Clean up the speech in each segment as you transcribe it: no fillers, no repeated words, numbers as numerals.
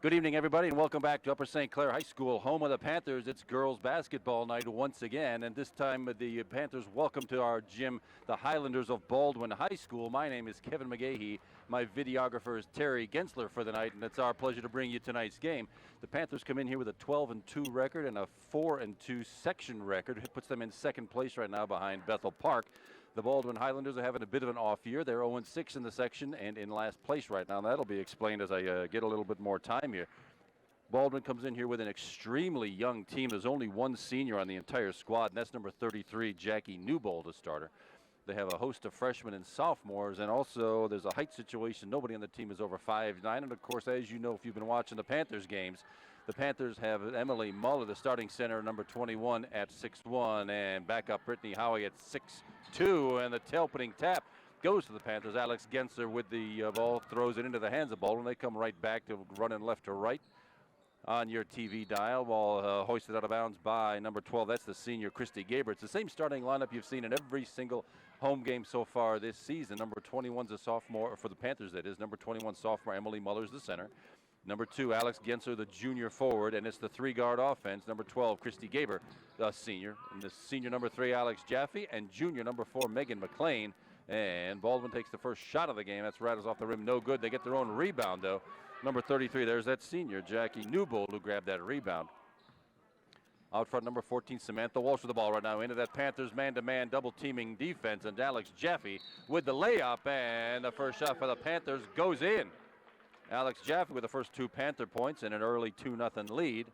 Good evening, everybody, and welcome back to Upper St. Clair High School, home of the Panthers. It's girls basketball night once again, and this time the Panthers welcome to our gym the Highlanders of Baldwin High School. My name is Kevin McGahee. My videographer is Terry Gensler for the night, and it's our pleasure to bring you tonight's game. The Panthers come in here with a 12-2 record and a 4-2 section record. It puts them in second place right now behind Bethel Park. The Baldwin Highlanders are having a bit of an off year. They're 0-6 in the section and in last place right now. That'll be explained as I get a little bit more time here. Baldwin comes in here with an extremely young team. There's only one senior on the entire squad, and that's number 33, Jackie Newbold, a starter. They have a host of freshmen and sophomores, and also there's a height situation. Nobody on the team is over 5'9", and of course, as you know, if you've been watching the Panthers games, the Panthers have Emily Muller, the starting center, number 21 at 6'1", and backup Brittany Howie at 6'2", and the tail-putting tap goes to the Panthers. Alex Gensler with the ball, throws it into the hands of Baldwin. They come right back to running left to right on your TV dial. Ball hoisted out of bounds by number 12. That's the senior, Christy Gaber. It's the same starting lineup you've seen in every single home game so far this season. Number 21's a sophomore, for the Panthers that is. Number 21 sophomore, Emily Muller's the center. Number 2, Alex Gensler, the junior forward, and it's the three-guard offense. Number 12, Christy Gaber, the senior. And the senior number 3, Alex Jaffe, and junior number 4, Megan McLean. And Baldwin takes the first shot of the game. That's rattles off the rim, no good. They get their own rebound, though. Number 33, there's that senior, Jackie Newbold, who grabbed that rebound. Out front, number 14, Samantha Walsh with the ball right now into that Panthers man-to-man double-teaming defense. And Alex Jaffe with the layup, and the first shot for the Panthers goes in. Alex Jaffe with the first 2 Panther points and an early 2-0 lead.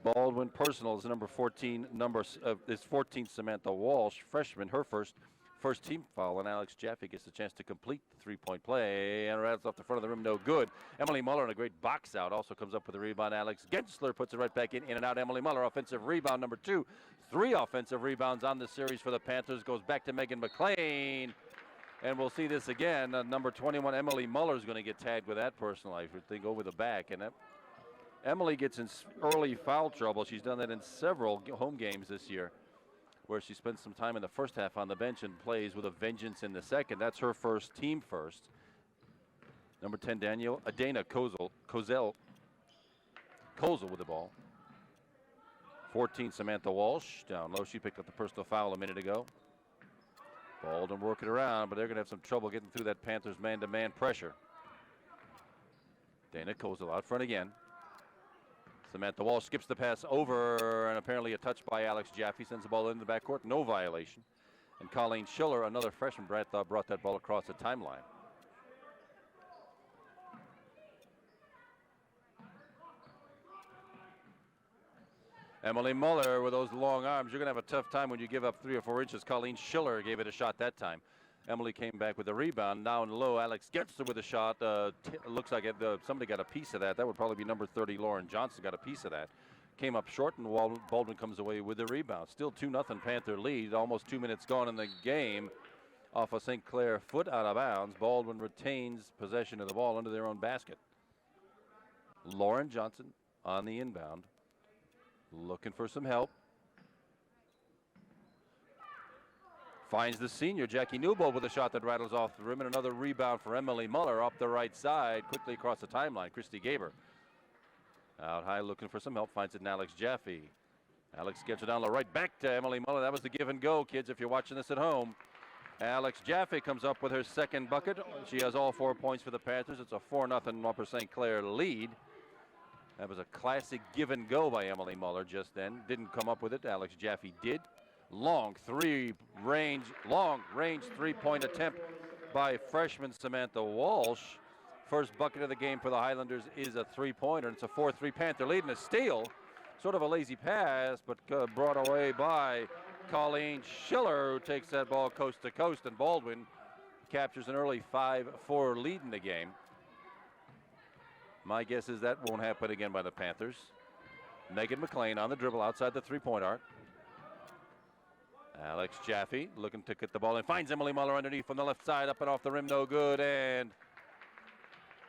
Baldwin personal is number 14, is 14 Samantha Walsh, freshman, her first team foul, and Alex Jaffe gets a chance to complete the three-point play, and rattles off the front of the rim, no good. Emily Muller in a great box out, also comes up with a rebound. Alex Gensler puts it right back in and out. Emily Muller, offensive rebound number 2. 3 offensive rebounds on the series for the Panthers, goes back to Megan McLean. And we'll see this again. Number 21, Emily Muller, is going to get tagged with that personal. I think over the back. And Emily gets in early foul trouble. She's done that in several home games this year, where she spends some time in the first half on the bench and plays with a vengeance in the second. That's her first, team first. Number 10, Adana Kozel with the ball. 14, Samantha Walsh, down low. She picked up the personal foul a minute ago. Baldwin working around, but they're going to have some trouble getting through that Panthers man-to-man pressure. Dana Kozel out front again. Samantha Walsh skips the pass over, and apparently a touch by Alex Jaffe, sends the ball into the backcourt. No violation. And Colleen Schiller, another freshman, brought that ball across the timeline. Emily Muller with those long arms. You're going to have a tough time when you give up 3 or 4 inches. Colleen Schiller gave it a shot that time. Emily came back with a rebound. Down low, Alex Gensler with a shot. Looks like somebody got a piece of that. That would probably be number 30, Lauren Johnson, got a piece of that. Came up short, and Baldwin comes away with the rebound. Still 2-0 Panther lead. Almost 2 minutes gone in the game. Off a St. Clair foot out of bounds. Baldwin retains possession of the ball under their own basket. Lauren Johnson on the inbound. Looking for some help. Finds the senior, Jackie Newbold, with a shot that rattles off the rim, and another rebound for Emily Muller up the right side, quickly across the timeline. Christy Gaber out high looking for some help, finds it in Alex Jaffe. Alex gets it down the right, back to Emily Muller. That was the give and go, kids, if you're watching this at home. Alex Jaffe comes up with her second bucket. She has all 4 points for the Panthers. It's a 4-0 Upper St. Clair lead. That was a classic give and go by Emily Muller just then. Didn't come up with it. Alex Jaffe did. Long range three-point attempt by freshman Samantha Walsh. First bucket of the game for the Highlanders is a three-pointer. It's a 4-3 Panther lead, and a steal. Sort of a lazy pass, but brought away by Colleen Schiller, who takes that ball coast to coast, and Baldwin captures an early 5-4 lead in the game. My guess is that won't happen again by the Panthers. Megan McLean on the dribble outside the three-point arc. Alex Jaffe looking to get the ball and finds Emily Muller underneath from the left side, up and off the rim, no good, and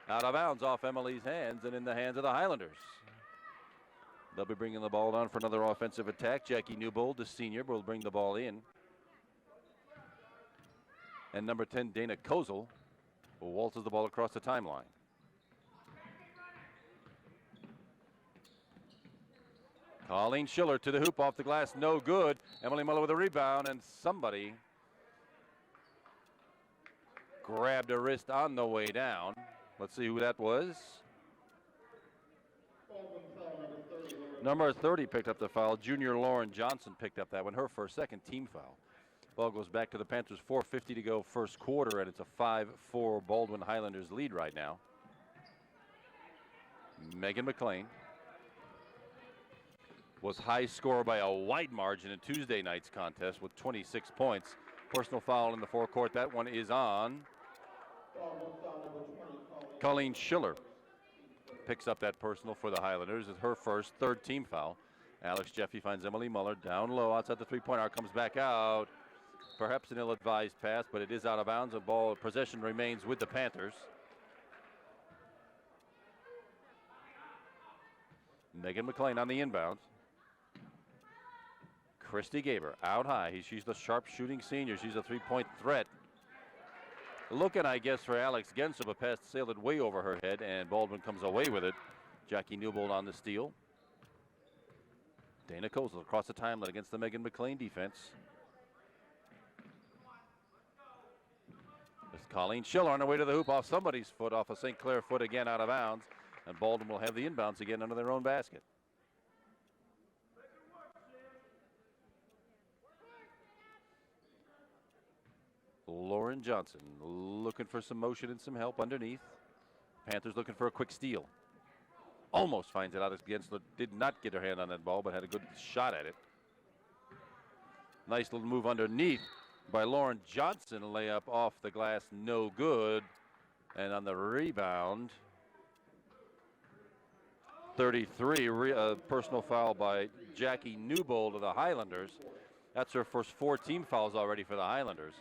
out of bounds off Emily's hands and in the hands of the Highlanders. They'll be bringing the ball down for another offensive attack. Jackie Newbold, the senior, will bring the ball in. And number 10, Dana Kozel, Waltzes the ball across the timeline. Colleen Schiller to the hoop, off the glass, no good. Emily Muller with a rebound, and somebody grabbed her wrist on the way down. Let's see who that was. Number 30 picked up the foul. Junior Lauren Johnson picked up that one, her second team foul. Ball goes back to the Panthers, 4:50 to go first quarter, and it's a 5-4 Baldwin Highlanders lead right now. Megan McLean was high scorer by a wide margin in Tuesday night's contest with 26 points. Personal foul in the forecourt. That one is on Colleen Schiller. Picks up that personal for the Highlanders. It's her third team foul. Alex Jeffy finds Emily Muller down low outside the three-point arc. Comes back out. Perhaps an ill-advised pass, but it is out of bounds. The ball possession remains with the Panthers. Megan McLean on the inbounds. Christy Gaber out high. She's the sharp shooting senior. She's a three-point threat. Looking, I guess, for Alex Genser, but pass sailed it way over her head, and Baldwin comes away with it. Jackie Newbold on the steal. Dana Kozel across the timeline against the Megan McLean defense. It's Colleen Schiller on her way to the hoop, off somebody's foot, off a St. Clair foot again, out of bounds. And Baldwin will have the inbounds again under their own basket. Lauren Johnson looking for some motion and some help underneath. Panthers looking for a quick steal. Almost finds it out. Gensler did not get her hand on that ball, but had a good shot at it. Nice little move underneath by Lauren Johnson. Layup off the glass, no good. And on the rebound, 33, personal foul by Jackie Newbold of the Highlanders. That's her first 4 team fouls already for the Highlanders.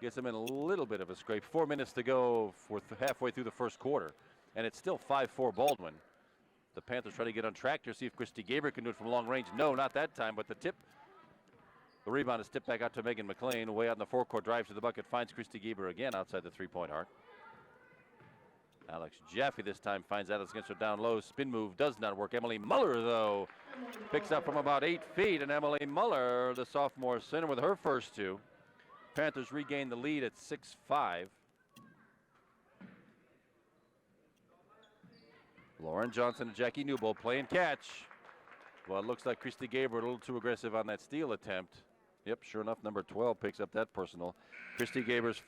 Gets them in a little bit of a scrape. 4 minutes to go for halfway through the first quarter. And it's still 5-4 Baldwin. The Panthers try to get on track to see if Christy Gaber can do it from long range. No, not that time, but the rebound is tipped back out to Megan McLean. Way out in the forecourt, drives to the bucket, finds Christy Gaber again outside the three-point arc. Alex Jaffe this time finds Alex Genser down low. Spin move does not work. Emily Muller, though, picks up from about 8 feet. And Emily Muller, the sophomore center, with her first 2. Panthers regain the lead at 6-5. Lauren Johnson and Jackie Newbold playing catch. Well, it looks like Christy Gaber a little too aggressive on that steal attempt. Yep, sure enough, number 12 picks up that personal. Christy Gaber's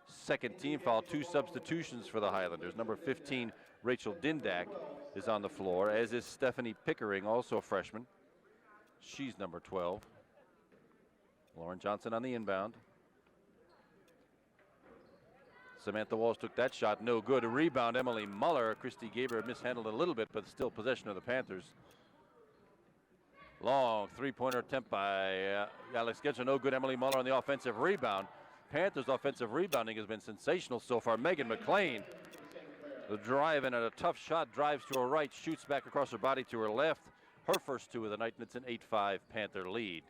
second team foul, 2 substitutions for the Highlanders. Number 15, Rachel Dindak, is on the floor, as is Stephanie Pickering, also a freshman. She's number 12. Lauren Johnson on the inbound. Samantha Walsh took that shot, no good. A rebound, Emily Muller. Christy Gaber mishandled it a little bit, but still possession of the Panthers. Long three-pointer attempt by Alex Genser, no good. Emily Muller on the offensive rebound. Panthers' offensive rebounding has been sensational so far. Megan McLean, the drive and a tough shot, drives to her right, shoots back across her body to her left. Her first 2 of the night, and it's an 8-5 Panther lead.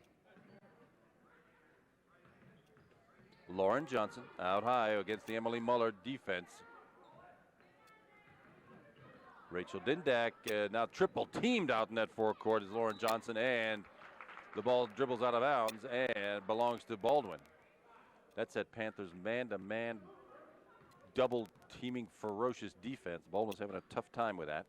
Lauren Johnson out high against the Emily Muller defense. Rachel Dindak now triple teamed out in that forecourt is Lauren Johnson, and the ball dribbles out of bounds and belongs to Baldwin. That's that Panthers man-to-man double teaming ferocious defense. Baldwin's having a tough time with that.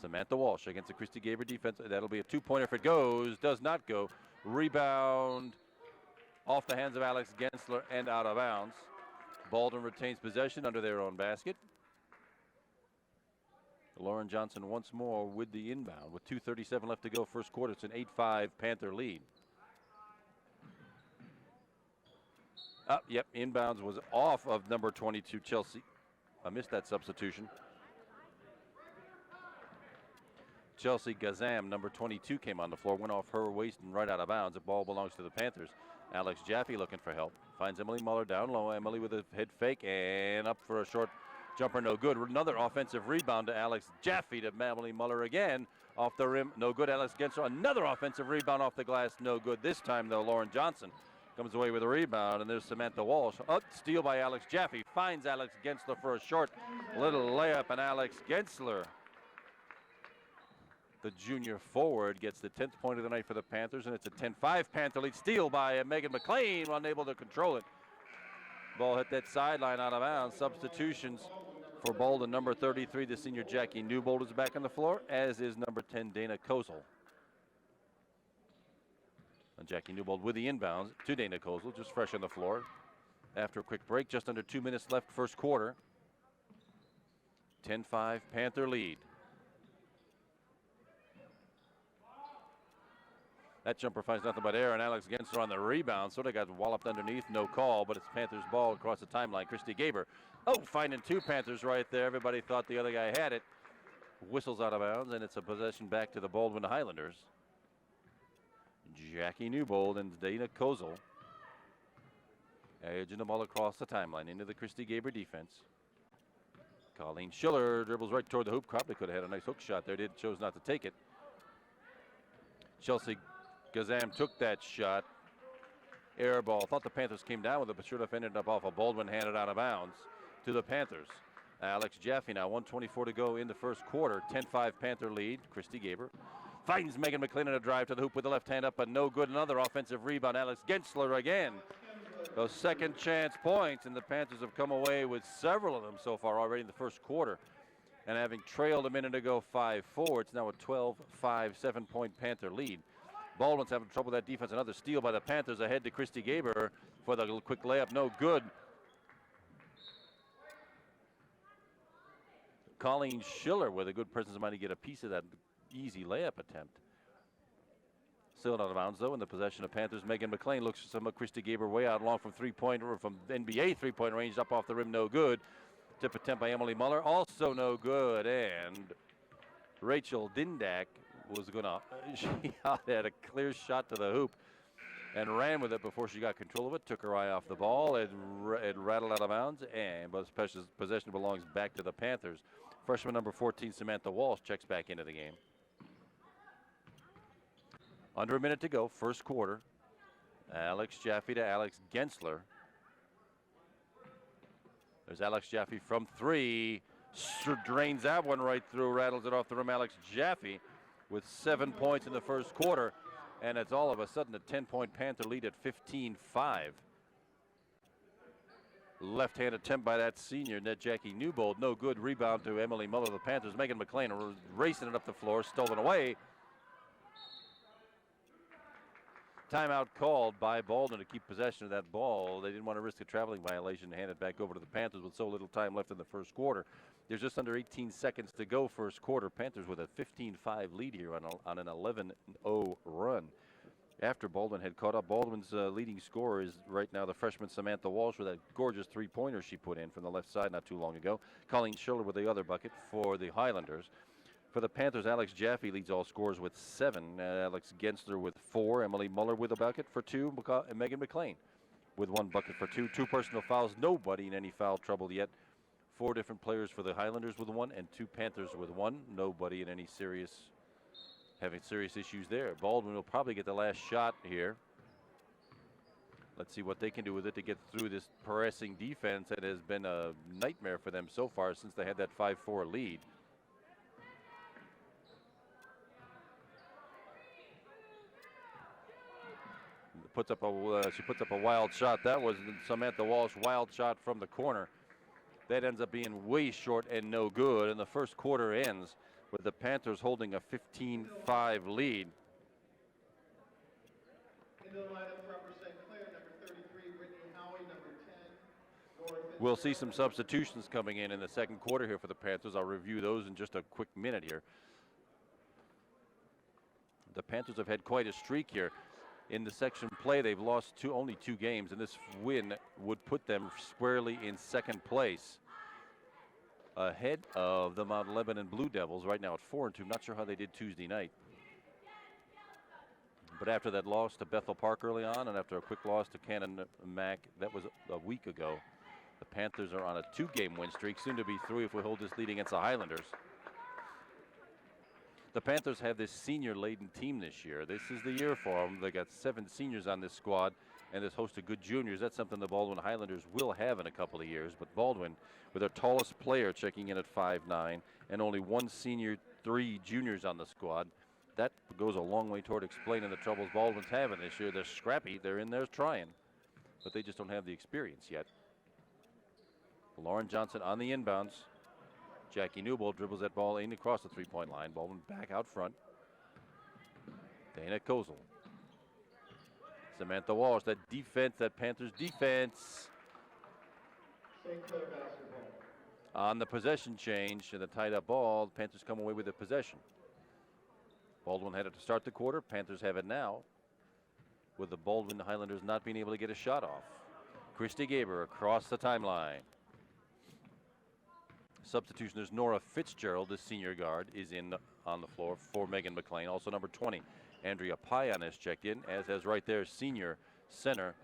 Samantha Walsh against the Christy Gaber defense. That'll be a 2-pointer if it goes. Does not go. Rebound off the hands of Alex Gensler and out of bounds. Baldwin retains possession under their own basket. Lauren Johnson once more with the inbound with 2:37 left to go first quarter. It's an 8-5 Panther lead. Yep, inbounds was off of number 22, Chelsea. I missed that substitution. Chelsea Gazam, number 22, came on the floor, went off her waist and right out of bounds. The ball belongs to the Panthers. Alex Jaffe looking for help. Finds Emily Muller down low. Emily with a head fake and up for a short jumper, no good. Another offensive rebound to Alex Jaffe to Emily Muller again. Off the rim, no good. Alex Genser, another offensive rebound off the glass, no good. This time, though, Lauren Johnson comes away with a rebound, and there's Samantha Walsh. Up, steal by Alex Jaffe. Finds Alex Gensler for a short little layup, and Alex Gensler, the junior forward, gets the 10th point of the night for the Panthers, and it's a 10-5 Panther lead. Steal by Megan McLean, unable to control it. Ball hit that sideline out of bounds. Substitutions for Baldwin. Number 33, the senior Jackie Newbold is back on the floor, as is number 10, Dana Kozel. And Jackie Newbold with the inbounds to Dana Kozel, just fresh on the floor. After a quick break, just under 2 minutes left, first quarter. 10-5 Panther lead. That jumper finds nothing but air, and Alex Gensler on the rebound. Sort of got walloped underneath, no call, but it's Panthers ball across the timeline. Christy Gaber, finding two Panthers right there. Everybody thought the other guy had it. Whistles out of bounds, and it's a possession back to the Baldwin Highlanders. Jackie Newbold and Dana Kozel edging the ball across the timeline into the Christy Gaber defense. Colleen Schiller dribbles right toward the hoop. Probably could have had a nice hook shot there. Chose not to take it. Chelsea Gazam took that shot. Air ball. Thought the Panthers came down with it, but should have ended up off a Baldwin, handed out of bounds to the Panthers. Alex Jaffe now, 1:24 to go in the first quarter. 10-5 Panther lead. Christy Gaber finds Megan McLean in a drive to the hoop with the left hand up, but no good. Another offensive rebound. Alex Gensler again. Those second chance points, and the Panthers have come away with several of them so far already in the first quarter. And having trailed a minute ago 5-4, it's now a 12-5, 7-point Panther lead. Baldwin's having trouble with that defense. Another steal by the Panthers ahead to Christy Gaber for the quick layup. No good. Colleen Schiller with a good presence of mind to get a piece of that easy layup attempt. Still out of bounds, though, in the possession of Panthers. Megan McLean looks for some of Christy Gaber way out long from three-point, or from NBA three-point range, up off the rim, no good. Tip attempt by Emily Muller, also no good. And Rachel Dindak was she had a clear shot to the hoop and ran with it before she got control of it. Took her eye off the ball. It rattled out of bounds, but possession belongs back to the Panthers. Freshman number 14, Samantha Walsh, checks back into the game. Under a minute to go, first quarter. Alex Jaffe to Alex Gensler. There's Alex Jaffe from three. Drains that one right through, rattles it off the rim. Alex Jaffe with 7 points in the first quarter. And it's all of a sudden a 10-point Panther lead at 15-5. Left-hand attempt by that senior, net Jackie Newbold. No good. Rebound to Emily Muller of the Panthers. Megan McLean racing it up the floor, stolen away. Timeout called by Baldwin to keep possession of that ball. They didn't want to risk a traveling violation and hand it back over to the Panthers with so little time left in the first quarter. There's just under 18 seconds to go first quarter. Panthers with a 15-5 lead here on an 11-0 run. After Baldwin had caught up, Baldwin's leading scorer is right now the freshman Samantha Walsh with that gorgeous three-pointer she put in from the left side not too long ago. Colleen Schiller with the other bucket for the Highlanders. For the Panthers, Alex Jaffe leads all scorers with 7. Alex Gensler with 4. Emily Muller with a bucket for 2. And Megan McLean with 1 bucket for 2. 2 personal fouls. Nobody in any foul trouble yet. 4 different players for the Highlanders with 1, and 2 Panthers with 1. Nobody in any having serious issues there. Baldwin will probably get the last shot here. Let's see what they can do with it to get through this pressing defense that has been a nightmare for them so far since they had that 5-4 lead. She puts up a wild shot. That was Samantha Walsh, wild shot from the corner. That ends up being way short and no good. And the first quarter ends with the Panthers holding a 15-5 lead. We'll see some substitutions coming in the second quarter here for the Panthers. I'll review those in just a quick minute here. The Panthers have had quite a streak here. In the section play, they've lost only 2 games, and this win would put them squarely in second place, ahead of the Mount Lebanon Blue Devils right now at 4-2. Not sure how they did Tuesday night. But after that loss to Bethel Park early on, and after a quick loss to Cannon Mac, that was a week ago, the Panthers are on a 2-game win streak, soon to be 3 if we hold this lead against the Highlanders. The Panthers have this senior-laden team this year. This is the year for them. They got 7 seniors on this squad, and this host of good juniors. That's something the Baldwin Highlanders will have in a couple of years. But Baldwin, with their tallest player checking in at 5'9", and only one senior, 3 juniors on the squad, that goes a long way toward explaining the troubles Baldwin's having this year. They're scrappy. They're in there trying, but they just don't have the experience yet. Lauren Johnson on the inbounds. Jackie Newbold dribbles that ball in across the three-point line. Baldwin back out front. Dana Kozel. Samantha Walsh, that defense, that Panthers defense. On the possession change and the tied up ball, the Panthers come away with the possession. Baldwin had it to start the quarter. Panthers have it now, with the Baldwin Highlanders not being able to get a shot off. Christy Gaber across the timeline. Substitution, there's Nora Fitzgerald, the senior guard, is in on the floor for Megan McLean. Also number 20, Andrea Payan has checked in, as has right there senior center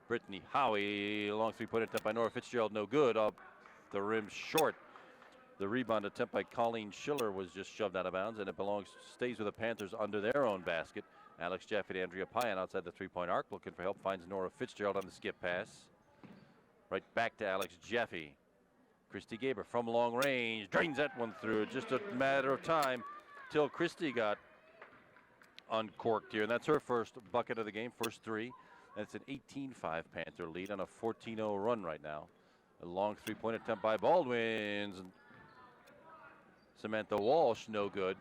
Brittany Howie. Long three-point attempt by Nora Fitzgerald, no good. Off the rim short. The rebound attempt by Colleen Schiller was just shoved out of bounds, and it stays with the Panthers under their own basket. Alex Jaffe and Andrea Payan outside the three-point arc, looking for help, finds Nora Fitzgerald on the skip pass. Right back to Alex Jaffe. Christy Gaber from long range drains that one through. Just a matter of time till Christy got uncorked here, and that's her first bucket of the game, first 3. That's an 18-5 Panther lead on a 14-0 run right now. A long three-point attempt by Baldwin's. Samantha Walsh, no good.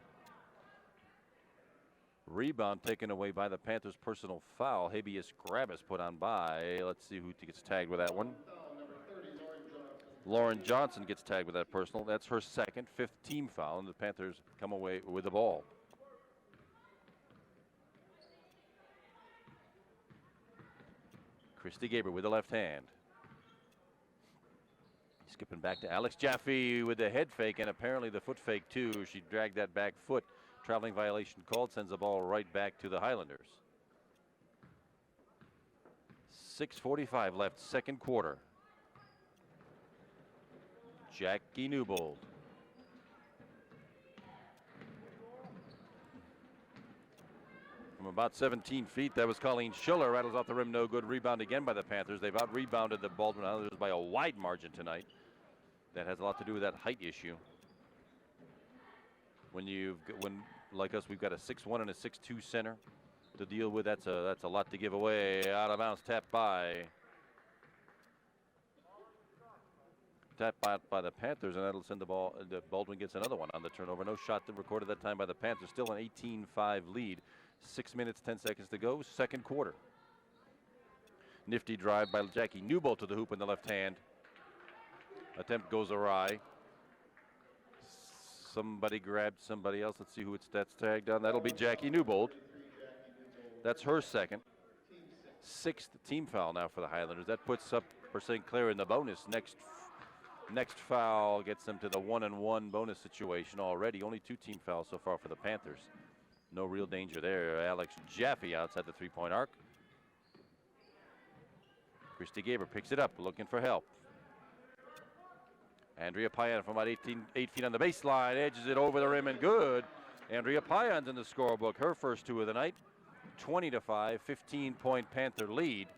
Rebound taken away by the Panthers' personal foul. Habeas Grabus put on by. Let's see who gets tagged with that one. Lauren Johnson gets tagged with that personal. That's her second, 5th team foul, and the Panthers come away with the ball. Christy Gaber with the left hand. Skipping back to Alex Jaffe with the head fake, and apparently the foot fake too. She dragged that back foot. Traveling violation called, sends the ball right back to the Highlanders. 6:45 left, second quarter. Jackie Newbold. From about 17 feet, that was Colleen Schiller. Rattles off the rim, no good. Rebound again by the Panthers. They've out-rebounded the Baldwin Highlanders by a wide margin tonight. That has a lot to do with that height issue. When like us, we've got a 6'1" and a 6'2" center to deal with. That's a lot to give away. Out of bounds, tapped by the Panthers, and that'll send the ball. Baldwin gets another one on the turnover. No shot recorded that time by the Panthers. Still an 18-5 lead. 6 minutes, 10 seconds to go. Second quarter. Nifty drive by Jackie Newbold to the hoop in the left hand. Attempt goes awry. Somebody grabbed somebody else. Let's see who that's tagged on. That'll be Jackie Newbold. That's her second. 6th team foul now for the Highlanders. That puts up for St. Clair in the bonus. Next foul gets them to the 1-and-1 bonus situation already. Only 2 team fouls so far for the Panthers. No real danger there. Alex Jaffe outside the three-point arc. Christy Gaber picks it up, looking for help. Andrea Payan from about 8 feet on the baseline, edges it over the rim and good. Andrea Payan's in the scorebook, her first 2 of the night. 20-5, 15-point Panther lead.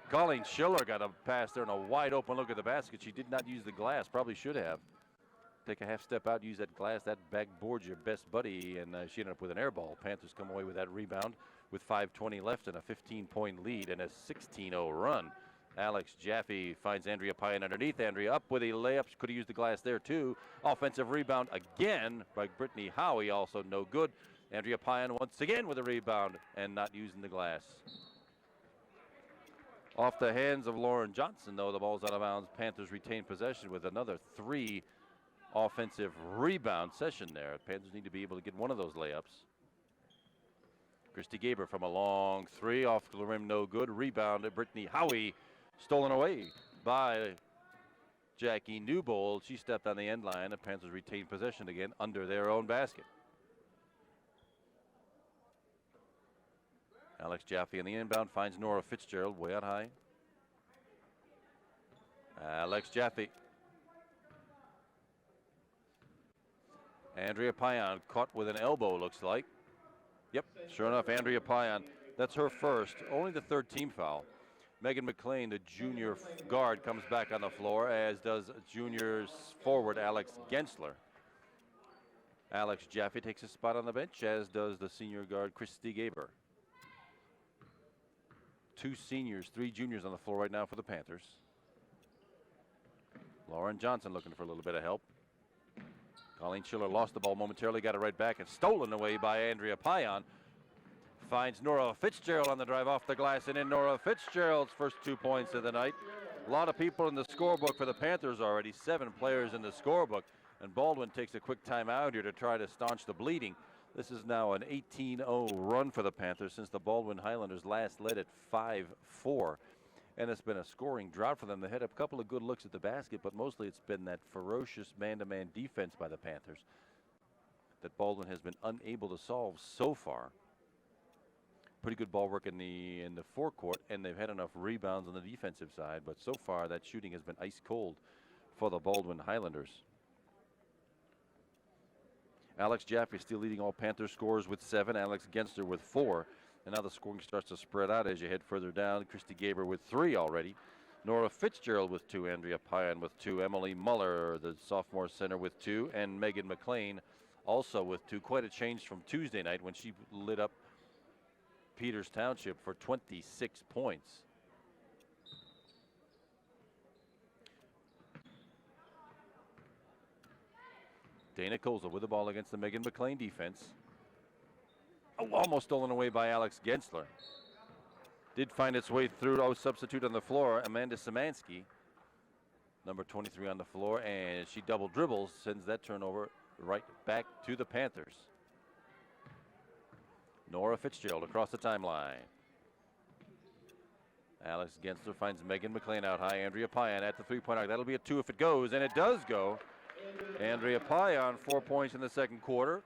Colleen Schiller got a pass there and a wide open look at the basket. She did not use the glass, probably should have. Take a half step out, use that glass, that backboard's your best buddy, and she ended up with an air ball. Panthers come away with that rebound with 5:20 left and a 15-point lead and a 16-0 run. Alex Jaffe finds Andrea Payan underneath. Andrea up with a layup. Could have used the glass there too. Offensive rebound again by Brittany Howie, also no good. Andrea Payan once again with a rebound and not using the glass. Off the hands of Lauren Johnson, though, the ball's out of bounds. Panthers retain possession with another 3 offensive rebound session there. Panthers need to be able to get one of those layups. Christy Gaber from a long 3 off the rim, no good. Rebound at Brittany Howie, stolen away by Jackie Newbold. She stepped on the end line. The Panthers retain possession again under their own basket. Alex Jaffe on the inbound finds Nora Fitzgerald way out high. Alex Jaffe. Andrea Payan caught with an elbow, looks like. Yep, sure enough, Andrea Pion. That's her first, only the third team foul. Megan McLean, the junior guard, comes back on the floor, as does junior forward Alex Gensler. Alex Jaffe takes a spot on the bench, as does the senior guard Christy Gaber. Two seniors, three juniors on the floor right now for the Panthers. Lauren Johnson looking for a little bit of help. Colleen Schiller lost the ball momentarily, got it right back, and stolen away by Andrea Pion. Finds Nora Fitzgerald on the drive off the glass, and in Nora Fitzgerald's first 2 points of the night. A lot of people in the scorebook for the Panthers already, 7 players in the scorebook, and Baldwin takes a quick timeout here to try to staunch the bleeding. This is now an 18-0 run for the Panthers since the Baldwin Highlanders last led at 5-4. And it's been a scoring drought for them. They had a couple of good looks at the basket, but mostly it's been that ferocious man-to-man defense by the Panthers that Baldwin has been unable to solve so far. Pretty good ball work in the forecourt, and they've had enough rebounds on the defensive side, but so far that shooting has been ice cold for the Baldwin Highlanders. Alex Jaffe still leading all Panthers scorers with 7, Alex Gensler with 4. And now the scoring starts to spread out as you head further down. Christy Gaber with 3 already. Nora Fitzgerald with 2. Andrea Pion with 2. Emily Muller, the sophomore center, with 2. And Megan McLean also with 2. Quite a change from Tuesday night when she lit up Peters Township for 26 points. Dana Kozel with the ball against the Megan McLean defense. Almost stolen away by Alex Gensler. Did find its way through. Substitute on the floor, Amanda Szymanski, number 23 on the floor, and she double dribbles, sends that turnover right back to the Panthers. Nora Fitzgerald across the timeline. Alex Gensler finds Megan McLean out high. Andrea Pion at the three-point arc. That'll be a 2 if it goes, and it does go. Andrea Pion, 4 points in the second quarter.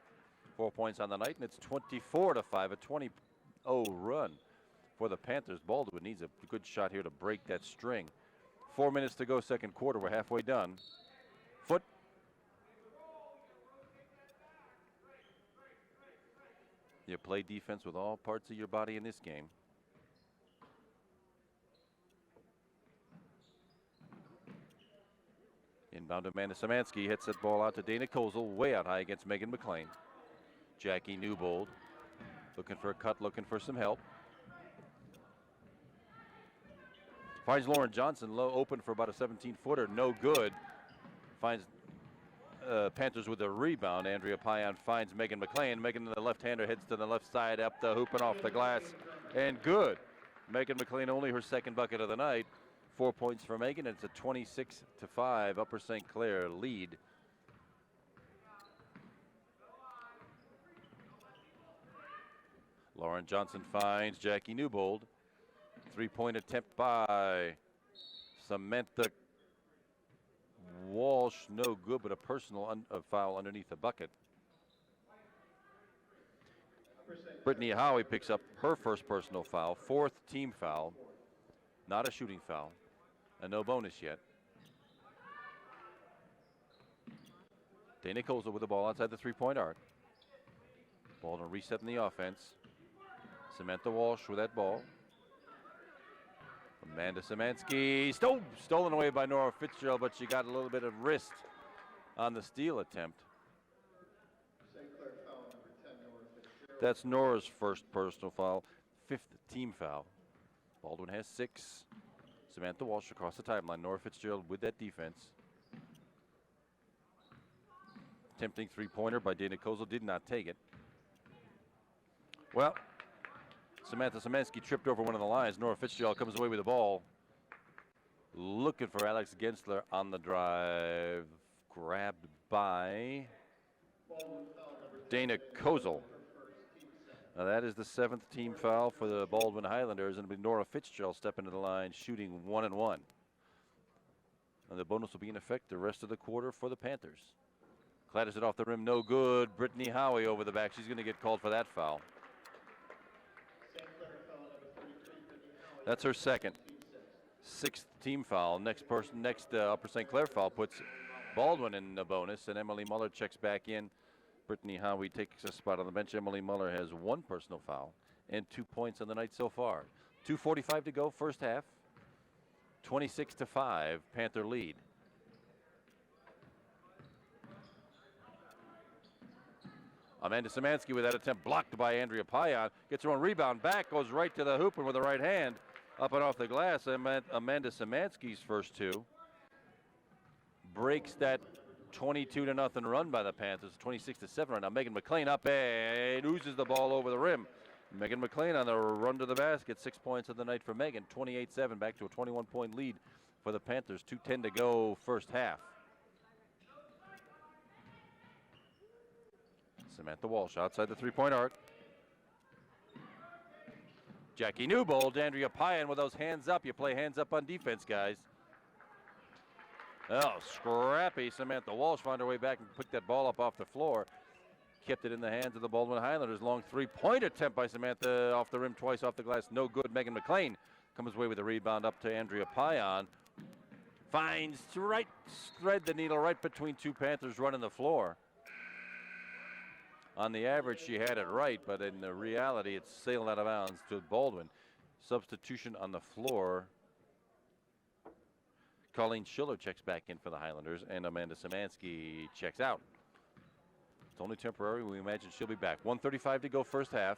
4 points on the night, and it's 24-5, a 20-0 run for the Panthers. Baldwin needs a good shot here to break that string. 4 minutes to go, second quarter. We're halfway done. Foot. You play defense with all parts of your body in this game. Inbound to Amanda Szymanski, hits that ball out to Dana Kozel, way out high against Megan McLean. Jackie Newbold looking for a cut, looking for some help. Finds Lauren Johnson low open for about a 17-footer, no good. Finds Panthers with a rebound. Andrea Pion finds Megan McLean. Megan, the left-hander, heads to the left side, up the hoop and off the glass, and good. Megan McLean only her second bucket of the night. 4 points for Megan. It's a 26-5 Upper St. Clair lead. Lauren Johnson finds Jackie Newbold. Three-point attempt by Samantha Walsh, no good, but a personal foul underneath the bucket. Brittany Howie picks up her first personal foul, 4th team foul, not a shooting foul, and no bonus yet. Dana Kozel with the ball outside the three-point arc. Baldwin resetting the offense. Samantha Walsh with that ball. Amanda Szymanski, stolen away by Nora Fitzgerald, but she got a little bit of wrist on the steal attempt. That's Nora's first personal foul, 5th team foul. Baldwin has 6. Samantha Walsh across the timeline. Nora Fitzgerald with that defense. Tempting three-pointer by Dana Kozel, did not take it. Well, Samantha Szymanski tripped over one of the lines. Nora Fitzgerald comes away with the ball. Looking for Alex Gensler on the drive. Grabbed by Dana Kozel. Now that is the 7th team foul for the Baldwin Highlanders, and it'll be Nora Fitzgerald stepping to the line, shooting 1-1. And the bonus will be in effect the rest of the quarter for the Panthers. Clatters it off the rim, no good. Brittany Howie over the back. She's going to get called for that foul. That's her second. 6th team foul. Next Upper St. Clair foul puts Baldwin in the bonus, and Emily Muller checks back in Brittany Howie takes a spot on the bench. Emily Muller has 1 personal foul and 2 points on the night so far. 2:45 to go, first half. 26-5, Panther lead. Amanda Szymanski with that attempt blocked by Andrea Payan. Gets her own rebound back, goes right to the hoop and with the right hand up and off the glass. Amanda Szymanski's first 2 breaks that 22-0 run by the Panthers. 26-7 right now. Megan McLean up and oozes the ball over the rim. Megan McLean on the run to the basket. 6 points of the night for Megan. 28-7, back to a 21-point lead for the Panthers. 2:10 to go, first half. Samantha Walsh outside the three-point arc. Jackie Newbold, Andrea Payan with those hands up. You play hands up on defense, guys. Oh, scrappy. Samantha Walsh found her way back and picked that ball up off the floor. Kept it in the hands of the Baldwin Highlanders. Long three-point attempt by Samantha off the rim twice off the glass. No good. Megan McLean comes away with a rebound up to Andrea Payan. Finds right, thread the needle right between 2 Panthers running the floor. On the average, she had it right, but in the reality, it's sailed out of bounds to Baldwin. Substitution on the floor. Colleen Schiller checks back in for the Highlanders, and Amanda Szymanski checks out. It's only temporary. We imagine she'll be back. 1:35 to go, first half.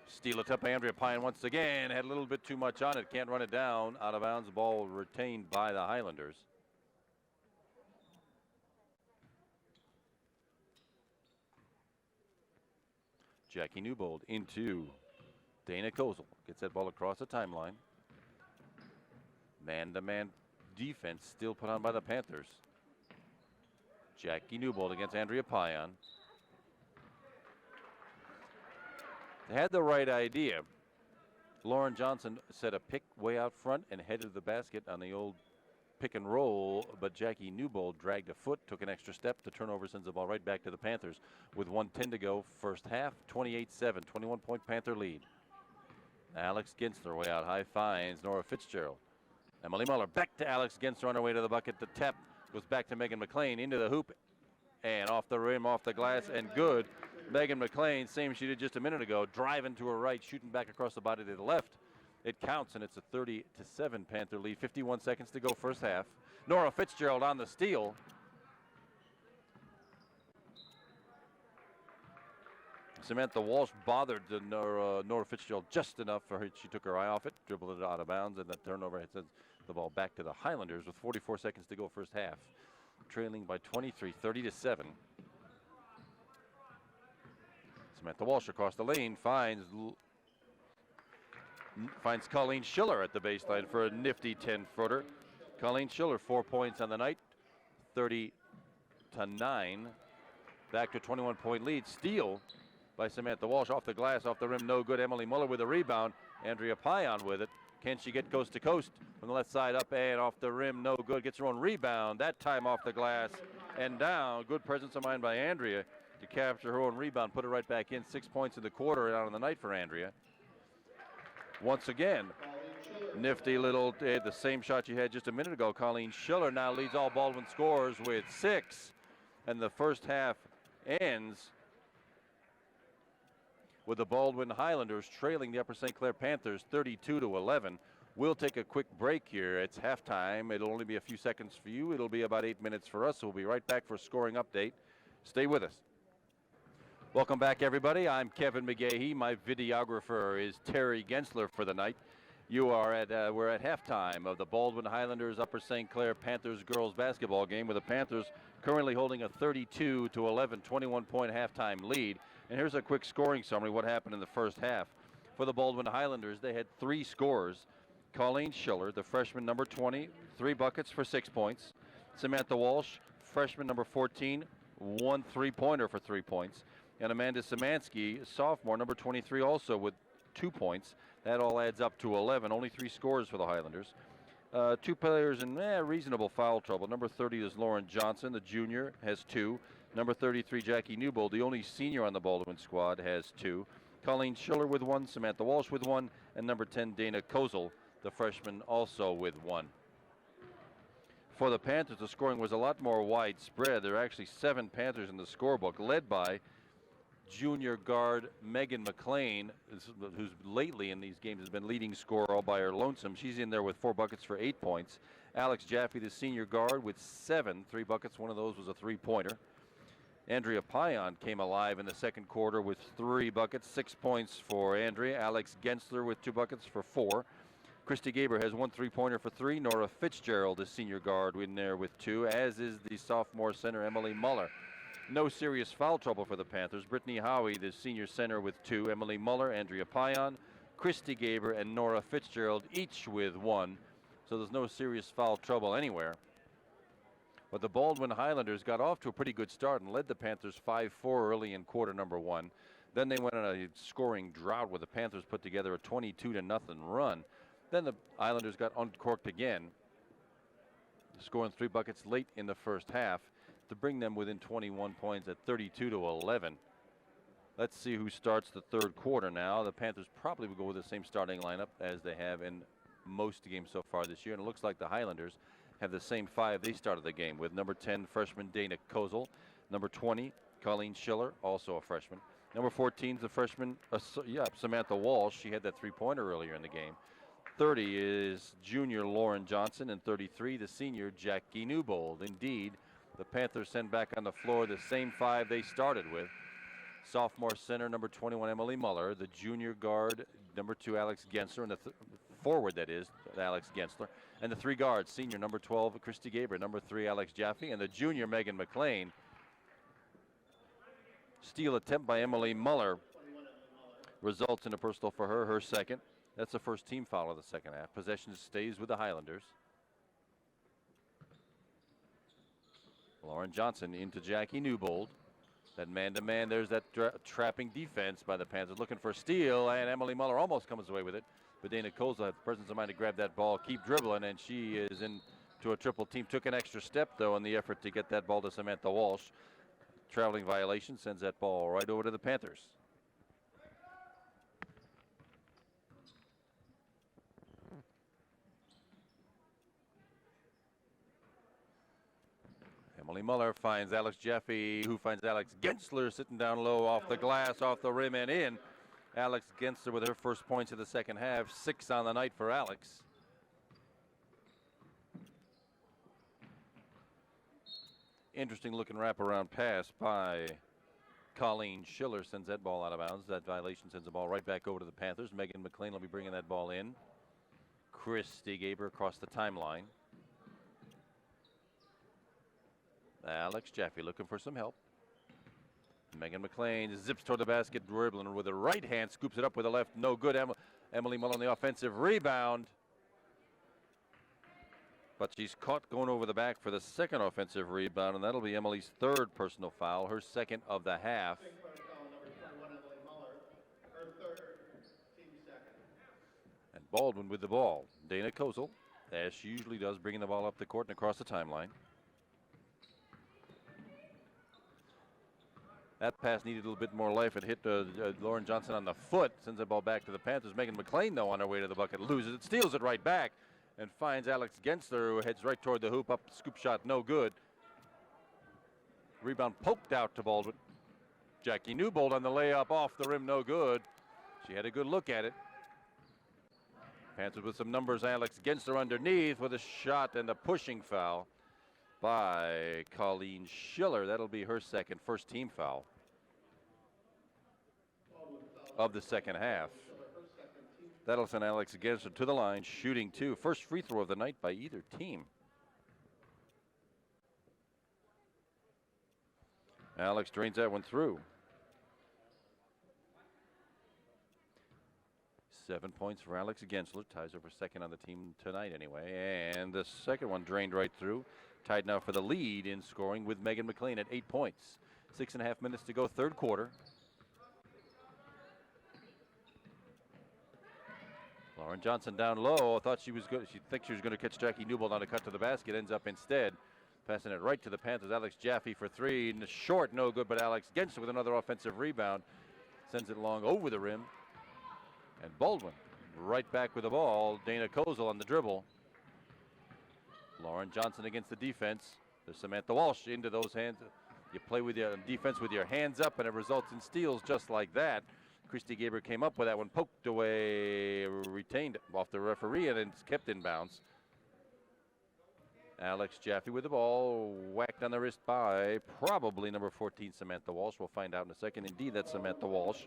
Steal it up by Andrea Payan once again. Had a little bit too much on it. Can't run it down. Out of bounds. Ball retained by the Highlanders. Jackie Newbold into Dana Kozel. Gets that ball across the timeline. Man-to-man defense still put on by the Panthers. Jackie Newbold against Andrea Payan. They had the right idea. Lauren Johnson set a pick way out front and headed to the basket on the old pick and roll, but Jackie Newbold dragged a foot, took an extra step. The turnover sends the ball right back to the Panthers with 1:10 to go, first half. 28-7, 21-point Panther lead. Alex Ginsler way out high finds Nora Fitzgerald. Emily Muller back to Alex Ginsler on her way to the bucket. The tap goes back to Megan McLean into the hoop and off the rim, off the glass, and good. Megan McLean, same she did just a minute ago, driving to her right, shooting back across the body to the left. It counts, and it's a 30-7 Panther lead. 51 seconds to go, first half. Nora Fitzgerald on the steal. Samantha Walsh bothered the Nora Fitzgerald just enough for her. She took her eye off it, dribbled it out of bounds, and the turnover sends the ball back to the Highlanders with 44 seconds to go, first half. Trailing by 23, 30-7. Samantha Walsh across the lane finds Colleen Schiller at the baseline for a nifty 10-footer. Colleen Schiller, 4 points on the night, 30-9. Back to a 21-point lead. Steal by Samantha Walsh off the glass, off the rim, no good. Emily Muller with a rebound. Andrea Payan with it. Can she get coast to coast from the left side, up and off the rim, no good. Gets her own rebound, that time off the glass and down. Good presence of mind by Andrea to capture her own rebound, put it right back in. 6 points in the quarter and out on the night for Andrea. Once again, nifty little, the same shot you had just a minute ago. Colleen Schiller now leads all Baldwin scores with 6. And the first half ends with the Baldwin Highlanders trailing the Upper St. Clair Panthers 32-11. We'll take a quick break here. It's halftime. It'll only be a few seconds for you. It'll be about 8 minutes for us. We'll be right back for a scoring update. Stay with us. Welcome back, everybody. I'm Kevin McGahey. My videographer is Terry Gensler for the night. We're at halftime of the Baldwin Highlanders Upper St. Clair Panthers girls basketball game, with the Panthers currently holding a 32-11, 21-point halftime lead. And here's a quick scoring summary of what happened in the first half. For the Baldwin Highlanders, they had 3 scores. Colleen Schiller, the freshman number 20, 3 buckets for 6 points. Samantha Walsh, freshman number 14, 1 3-pointer for 3 points. And Amanda Szymanski, sophomore, number 23, also with 2 points. That all adds up to 11. Only 3 scores for the Highlanders. 2 players in reasonable foul trouble. Number 30 is Lauren Johnson, the junior, has 2. Number 33, Jackie Newbold, the only senior on the Baldwin squad, has 2. Colleen Schiller with 1, Samantha Walsh with 1, and number 10, Dana Kozel, the freshman, also with 1. For the Panthers, the scoring was a lot more widespread. There are actually 7 Panthers in the scorebook, led by junior guard Megan McLean, who's lately in these games has been leading scorer all by her lonesome. She's in there with 4 buckets for 8 points. Alex Jaffe, the senior guard, with 7 3 buckets. One of those was a 3-pointer. Andrea Payan came alive in the second quarter with 3 buckets, 6 points for Andrea. Alex Gensler with 2 buckets for 4. Christy Gaber has 1 3-pointer for 3. Nora Fitzgerald, the senior guard, in there with 2, as is the sophomore center Emily Muller. No serious foul trouble for the Panthers. Brittany Howie, the senior center, with 2. Emily Muller, Andrea Payan, Christy Gaber, and Nora Fitzgerald, each with 1. So there's no serious foul trouble anywhere. But the Baldwin Highlanders got off to a pretty good start and led the Panthers 5-4 early in quarter number 1. Then they went on a scoring drought where the Panthers put together a 22-0 run. Then the Islanders got uncorked again, scoring 3 buckets late in the first half to bring them within 21 points at 32-11. Let's see who starts the third quarter now. The Panthers probably will go with the same starting lineup as they have in most games so far this year. And it looks like the Highlanders have the same 5 they started the game with. Number 10, freshman Dana Kozel. Number 20, Colleen Schiller, also a freshman. Number 14 is the freshman, Samantha Walsh. She had that 3-pointer earlier in the game. 30 is junior Lauren Johnson, and 33, the senior Jackie Newbold. Indeed, the Panthers send back on the floor the same 5 they started with. Sophomore center, number 21, Emily Muller. The junior guard, number 2, Alex Gensler. And the forward, that is, Alex Gensler. And the 3 guards, senior number 12, Christy Gaber. Number 3, Alex Jaffe. And the junior, Megan McLean. Steal attempt by Emily Muller results in a personal for her, her second. That's the first team foul of the second half. Possession stays with the Highlanders. Lauren Johnson into Jackie Newbold. That man-to-man, there's that trapping defense by the Panthers looking for a steal, and Emily Muller almost comes away with it. But Dana Koza had the presence of mind to grab that ball, keep dribbling, and she is into a triple team. Took an extra step, though, in the effort to get that ball to Samantha Walsh. Traveling violation sends that ball right over to the Panthers. Emily Muller finds Alex Jaffe, who finds Alex Gensler sitting down low off the glass, off the rim and in. Alex Gensler with her first points of the second half, 6 on the night for Alex. Interesting looking wraparound pass by Colleen Schiller, sends that ball out of bounds. That violation sends the ball right back over to the Panthers. Megan McLean will be bringing that ball in. Christy Gaber across the timeline. Alex Jaffe looking for some help. Megan McLean zips toward the basket, dribbling with the right hand, scoops it up with the left. No good. Emily Muller on the offensive rebound. But she's caught going over the back for the second offensive rebound, and that'll be Emily's 3rd personal foul, her 2nd of the half. And Baldwin with the ball. Dana Kozel, as she usually does, bringing the ball up the court and across the timeline. That pass needed a little bit more life. It hit Lauren Johnson on the foot. Sends the ball back to the Panthers. Megan McLean, though, on her way to the bucket, loses it, steals it right back, and finds Alex Gensler, who heads right toward the hoop. Up, scoop shot, no good. Rebound poked out to Baldwin. Jackie Newbold on the layup off the rim, no good. She had a good look at it. Panthers with some numbers. Alex Gensler underneath with a shot and a pushing foul by Colleen Schiller. That'll be her second, first team foul of the second half. That'll send Alex Gensler to the line, shooting 2. First free throw of the night by either team. Alex drains that one through. 7 points for Alex Gensler, ties over second on the team tonight anyway. And the second one drained right through. Tied now for the lead in scoring with Megan McLean at 8 points. 6.5 minutes to go, third quarter. Lauren Johnson down low. I thought she was good. She thinks she was going to catch Jackie Newbold on a cut to the basket. Ends up instead passing it right to the Panthers. Alex Jaffe for 3. Short, no good, but Alex Gensler with another offensive rebound. Sends it long over the rim. And Baldwin right back with the ball. Dana Kozel on the dribble. Lauren Lauren Johnson against the defense. There's Samantha Walsh into those hands. You play with your defense with your hands up, and it results in steals just like that. Christy Gaber came up with that one, poked away, retained off the referee, and it's kept in bounds. Alex Jaffe with the ball, whacked on the wrist by probably number 14, Samantha Walsh. We'll find out in a second. Indeed, that's Samantha Walsh.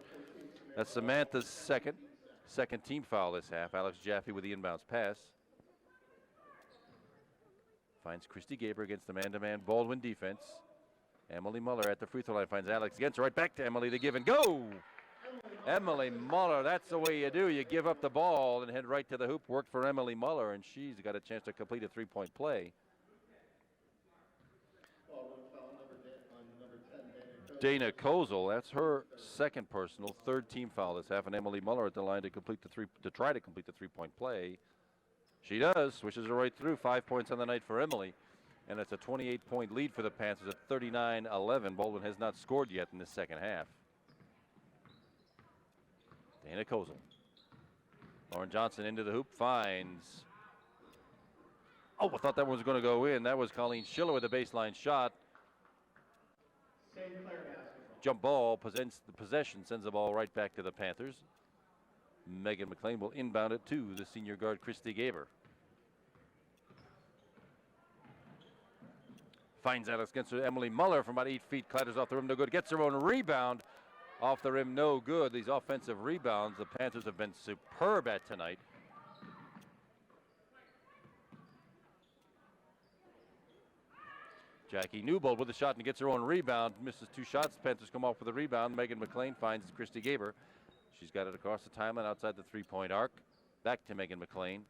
That's Samantha's second team foul this half. Alex Jaffe with the inbounds pass. Finds Christy Gaber against the man-to-man Baldwin defense. Emily Muller at the free throw line finds Alex against her. Right back to Emily, the give and go. Emily Muller, that's the way you do. You give up the ball and head right to the hoop. Worked for Emily Muller, and she's got a chance to complete a three-point play. Dana Kozel, that's her second personal, third team foul this half, and Emily Muller at the line to try to complete the three-point play. She does, swishes her right through. 5 points on the night for Emily, and it's a 28-point lead for the Panthers at 39-11. Baldwin has not scored yet in this second half. Dana Kozel. Lauren Johnson into the hoop, finds. Oh, I thought that one was going to go in. That was Colleen Schiller with a baseline shot. Jump ball, presents the possession, sends the ball right back to the Panthers. Megan McLean will inbound it to the senior guard, Christy Gaber. Finds Alex against her. Emily Muller from about 8 feet, clatters off the rim, no good. Gets her own rebound. Off the rim, no good. These offensive rebounds, the Panthers have been superb at tonight. Jackie Newbold with the shot and gets her own rebound. Misses 2 shots. Panthers come off with a rebound. Megan McLean finds Christy Gaber. She's got it across the timeline outside the three-point arc. Back to Megan McLean.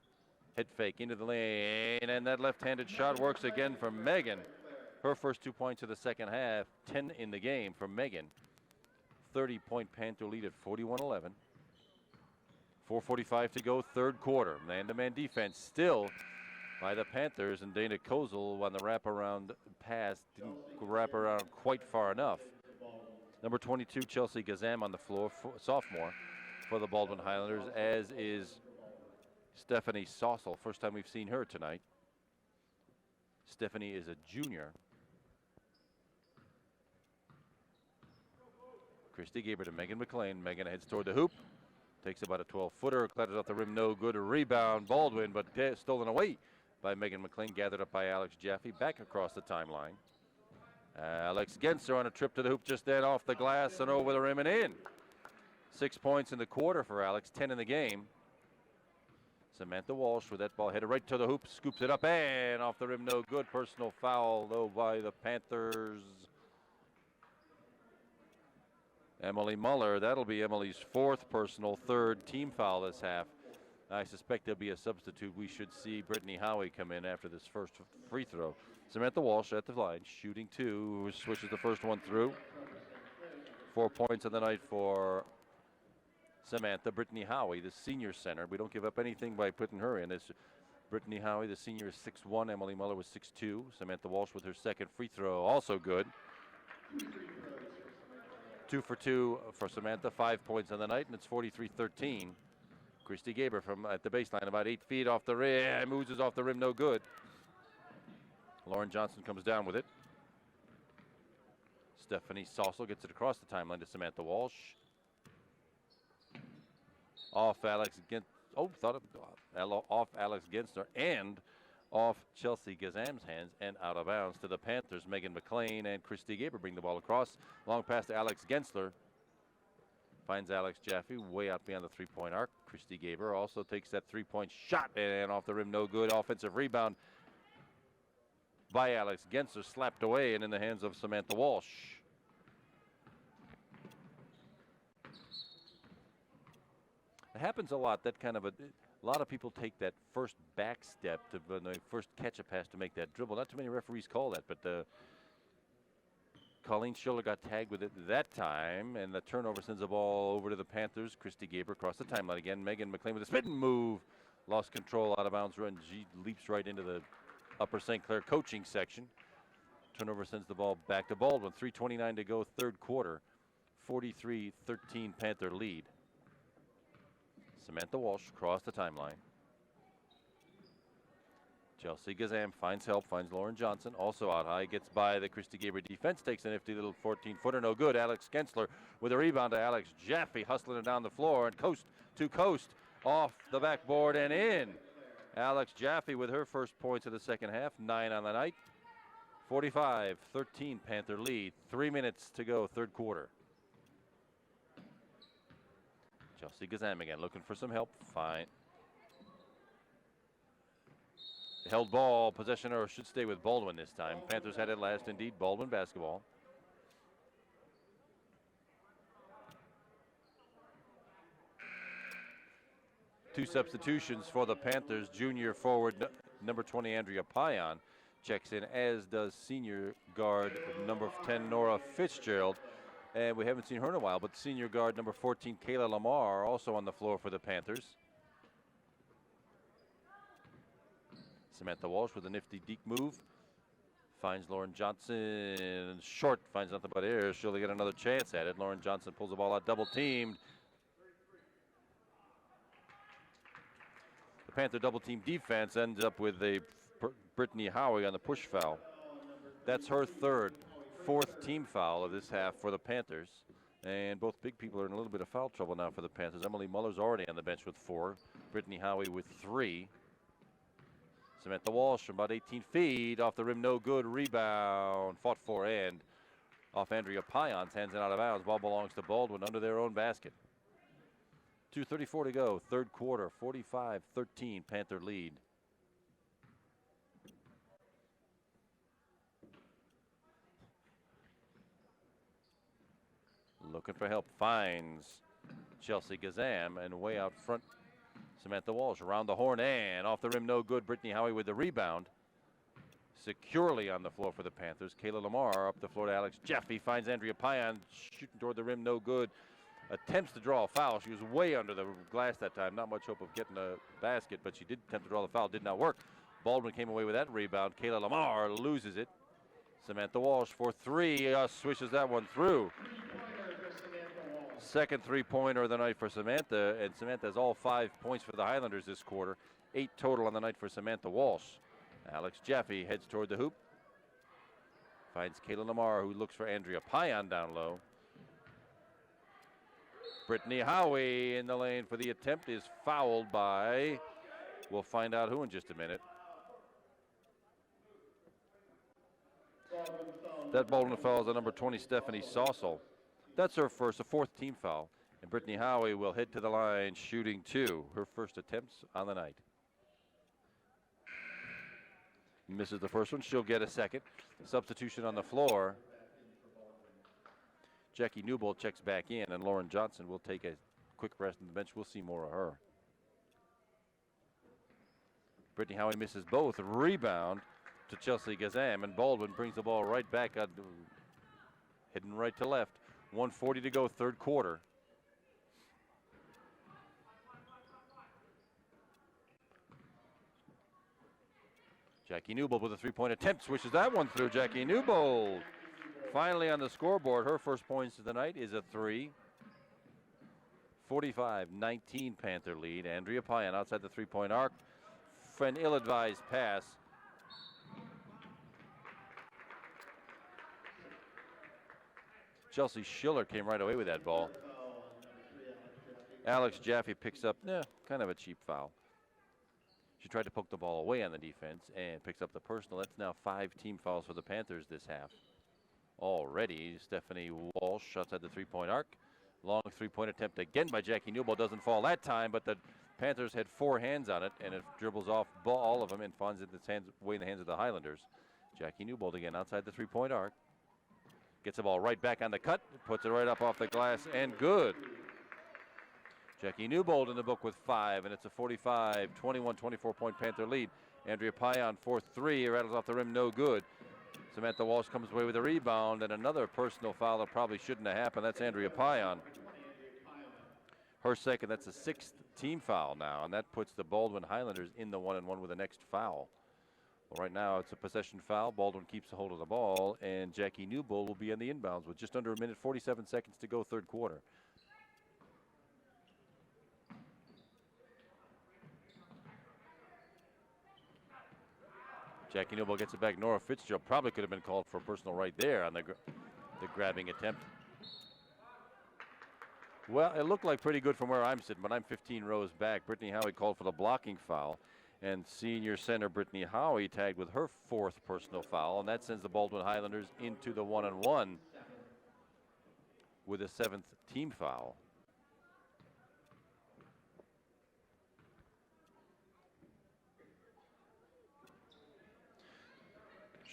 Head fake into the lane, and that left-handed shot works again for Megan. Her first 2 points of the second half, 10 in the game for Megan. 30-point Panther lead at 41-11. 4:45 to go, third quarter. Man-to-man defense still by the Panthers, and Dana Kozel on the wraparound pass didn't wrap around quite far enough. Number 22, Chelsea Gazam on the floor, sophomore for the Baldwin Highlanders, as is Stephanie Saucel. First time we've seen her tonight. Stephanie is a junior. Christy Gaber to Megan McLean. Megan heads toward the hoop. Takes about a 12-footer. Clatters off the rim, no good. A rebound, Baldwin, but stolen away by Megan McLean. Gathered up by Alex Jaffe. Back across the timeline. Alex Genser on a trip to the hoop just then, off the glass and over the rim and in. 6 points in the quarter for Alex, 10 in the game. Samantha Walsh with that ball headed right to the hoop, scoops it up and off the rim, no good. Personal foul though by the Panthers. Emily Muller, that'll be Emily's 4th personal, 3rd team foul this half. I suspect there'll be a substitute. We should see Brittany Howie come in after this first free throw. Samantha Walsh at the line, shooting 2, switches the first one through. 4 points of the night for Samantha. Brittany Howie, the senior center. We don't give up anything by putting her in. It's Brittany Howie, the senior, is 6'1". Emily Muller was 6'2". Samantha Walsh with her second free throw, also good. 2 for 2 for Samantha, 5 points on the night, and it's 43-13. Christy Gaber from at the baseline, about 8 feet off the rim, oozes off the rim, no good. Lauren Johnson comes down with it. Stephanie Saucel gets it across the timeline to Samantha Walsh. Off Alex Gensler and off Chelsea Gazam's hands and out of bounds to the Panthers. Megan McLean and Christy Gaber bring the ball across. Long pass to Alex Gensler. Finds Alex Jaffe way out beyond the three-point arc. Christy Gaber also takes that three-point shot and off the rim, no good. Offensive rebound by Alex Gensler, slapped away and in the hands of Samantha Walsh. It happens a lot, that kind of a lot of people take that first back step to when they first catch a pass to make that dribble. Not too many referees call that, but Colleen Schiller got tagged with it that time, and the turnover sends the ball over to the Panthers. Christy Gaber across the timeline again. Megan McLean with a spin move. Lost control, out of bounds run. She leaps right into the Upper St. Clair coaching section. Turnover sends the ball back to Baldwin. 3:29 to go, third quarter. 43-13 Panther lead. Samantha Walsh across the timeline. Chelsea Gazam finds help, finds Lauren Johnson, also out high, gets by the Christy Gabriel defense, takes a nifty little 14-footer, no good. Alex Gensler with a rebound to Alex Jaffe, hustling it down the floor, and coast to coast, off the backboard and in. Alex Jaffe with her first points of the second half, 9 on the night. 45-13 Panther lead, 3 minutes to go, third quarter. Chelsea Gazam again, looking for some help, fine. Held ball, possession, or should stay with Baldwin this time. Panthers had it last, indeed. Baldwin basketball. Two substitutions for the Panthers. Junior forward number 20 Andrea Payan checks in, as does senior guard number 10 Nora Fitzgerald. And we haven't seen her in a while, but senior guard number 14 Kayla Lamar also on the floor for the Panthers. Samantha Walsh with a nifty deep move. Finds Lauren Johnson short, finds nothing but air. She'll get another chance at it. Lauren Johnson pulls the ball out, double teamed. The Panther double team defense ends up with a Brittany Howie on the push foul. That's her fourth team foul of this half for the Panthers. And both big people are in a little bit of foul trouble now for the Panthers. Emily Muller's already on the bench with 4. Brittany Howie with 3. Samantha Walsh from about 18 feet, off the rim, no good, rebound, fought for, and off Andrea Payan's hands and out of bounds. Ball belongs to Baldwin under their own basket. 2:34 to go, third quarter, 45-13, Panther lead. Looking for help, finds Chelsea Gazam, and way out front, Samantha Walsh around the horn and off the rim, no good. Brittany Howie with the rebound. Securely on the floor for the Panthers. Kayla Lamar up the floor to Alex Jaffe. Finds Andrea Payan shooting toward the rim, no good. Attempts to draw a foul. She was way under the glass that time. Not much hope of getting a basket, but she did attempt to draw the foul. Did not work. Baldwin came away with that rebound. Kayla Lamar loses it. Samantha Walsh for 3. Swishes that one through. Second three-pointer of the night for Samantha, and Samantha has all 5 points for the Highlanders this quarter. 8 total on the night for Samantha Walsh. Alex Jaffe heads toward the hoop. Finds Kayla Lamar, who looks for Andrea Payan down low. Brittany Howie in the lane for the attempt, is fouled by, we'll find out who in just a minute. That Baldwin foul is on number 20, Stephanie Saucel. That's her first, a 4th team foul. And Brittany Howie will head to the line shooting 2. Her first attempts on the night. Misses the first one, she'll get a second. Substitution on the floor. Jackie Newbold checks back in, and Lauren Johnson will take a quick rest on the bench. We'll see more of her. Brittany Howie misses both. Rebound to Chelsea Gazam, and Baldwin brings the ball right back, heading right to left. 1:40 to go, third quarter. Jackie Newbold with a 3-point attempt, swishes that one through. Jackie Newbold finally on the scoreboard. Her first points of the night is a 3. 45-19 Panther lead. Andrea Payan outside the 3-point arc for an ill-advised pass. Chelsea Schiller came right away with that ball. Alex Jaffe picks up kind of a cheap foul. She tried to poke the ball away on the defense and picks up the personal. That's now 5 team fouls for the Panthers this half. Already, Stephanie Walsh outside the 3-point arc. Long 3-point attempt again by Jackie Newbold. Doesn't fall that time, but the Panthers had 4 hands on it, and it dribbles off all of them and finds it way in the hands of the Highlanders. Jackie Newbold again outside the 3-point arc. Gets the ball right back on the cut, puts it right up off the glass, and good. Jackie Newbold in the book with 5, and it's a 45-21, 24-point Panther lead. Andrea Payan for 3, rattles off the rim, no good. Samantha Walsh comes away with a rebound, and another personal foul that probably shouldn't have happened. That's Andrea Payan. Her second, that's a 6th team foul now, and that puts the Baldwin Highlanders in the 1-and-1 with the next foul. Well, right now it's a possession foul. Baldwin keeps a hold of the ball, and Jackie Newbold will be in the inbounds with just under a minute, 47 seconds to go, third quarter. Jackie Noble gets it back. Nora Fitzgerald probably could have been called for a personal right there on the grabbing attempt. Well, it looked like pretty good from where I'm sitting, but I'm 15 rows back. Brittany Howie called for the blocking foul, and senior center Brittany Howie tagged with her 4th personal foul, and that sends the Baldwin Highlanders into the 1-on-1 with a 7th team foul.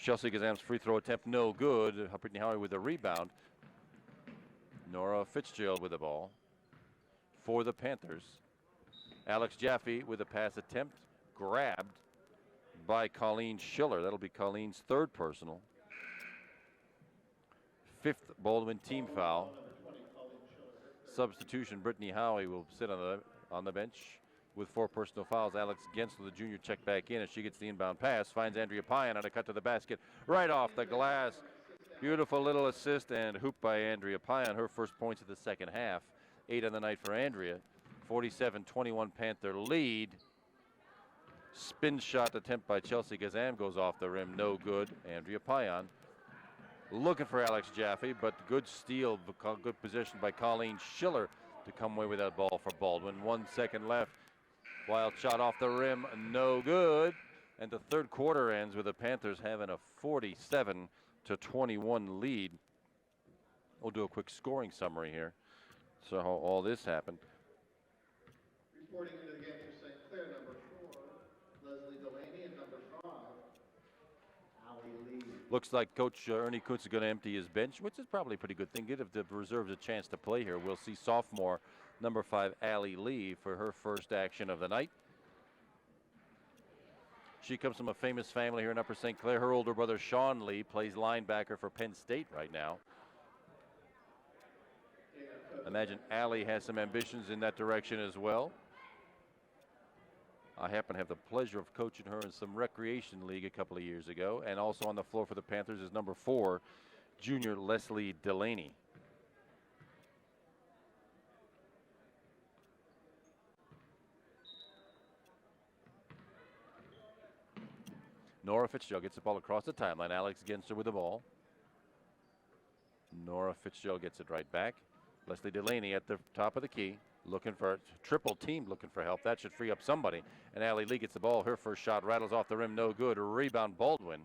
Chelsea Gazam's free throw attempt no good. Brittany Howie with a rebound. Nora Fitzgerald with the ball for the Panthers. Alex Jaffe with a pass attempt, grabbed by Colleen Schiller. That'll be Colleen's 3rd personal. 5th Baldwin team foul. Substitution, Brittany Howie will sit on the bench with 4 personal fouls. Alex Gensler, the junior, checked back in as she gets the inbound pass, finds Andrea Payan on a cut to the basket, right off the glass. Beautiful little assist and hoop by Andrea Payan, her first points of the second half. 8 on the night for Andrea. 47-21 Panther lead. Spin shot attempt by Chelsea Gazam goes off the rim, no good. Andrea Payan looking for Alex Jaffe, but good steal, good position by Colleen Schiller to come away with that ball for Baldwin. 1 second left. Wild shot off the rim, no good. And the third quarter ends with the Panthers having a 47-21 lead. We'll do a quick scoring summary here. So how all this happened. Reporting into the game for St. Clair, number 4, Leslie Delaney, and number 5, Allie Lee. Looks like Coach Ernie Kuntz is going to empty his bench, which is probably a pretty good thing. Give the reserves a chance to play here. We'll see sophomore number 5, Allie Lee, for her first action of the night. She comes from a famous family here in Upper St. Clair. Her older brother, Sean Lee, plays linebacker for Penn State right now. Imagine Allie has some ambitions in that direction as well. I happen to have the pleasure of coaching her in some recreation league a couple of years ago. And also on the floor for the Panthers is number 4, junior Leslie Delaney. Nora Fitzgerald gets the ball across the timeline. Alex Genser with the ball. Nora Fitzgerald gets it right back. Leslie Delaney at the top of the key, looking for a triple team, looking for help. That should free up somebody. And Allie Lee gets the ball. Her first shot rattles off the rim, no good. Rebound Baldwin.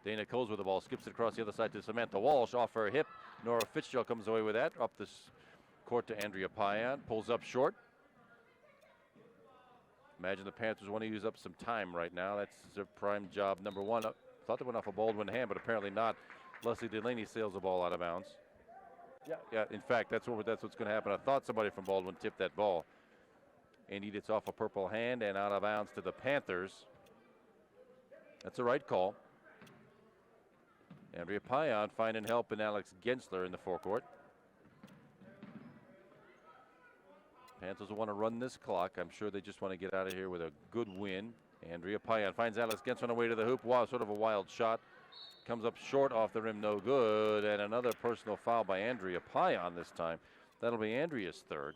Dana Coles with the ball, skips it across the other side to Samantha Walsh off her hip. Nora Fitzgerald comes away with that. Up this court to Andrea Payan, pulls up short. Imagine the Panthers want to use up some time right now. That's their prime job, number 1. Thought they went off a Baldwin hand, but apparently not. Leslie Delaney sails the ball out of bounds. Yeah. In fact, that's what's going to happen. I thought somebody from Baldwin tipped that ball. Indeed, it's off a purple hand and out of bounds to the Panthers. That's the right call. Andrea Payan finding help in Alex Gensler in the forecourt. Panthers will want to run this clock. I'm sure they just want to get out of here with a good win. Andrea Payan finds Alex Gensler on the way to the hoop. Wow, sort of a wild shot. Comes up short off the rim, no good. And another personal foul by Andrea Payan this time. That'll be Andrea's 3rd.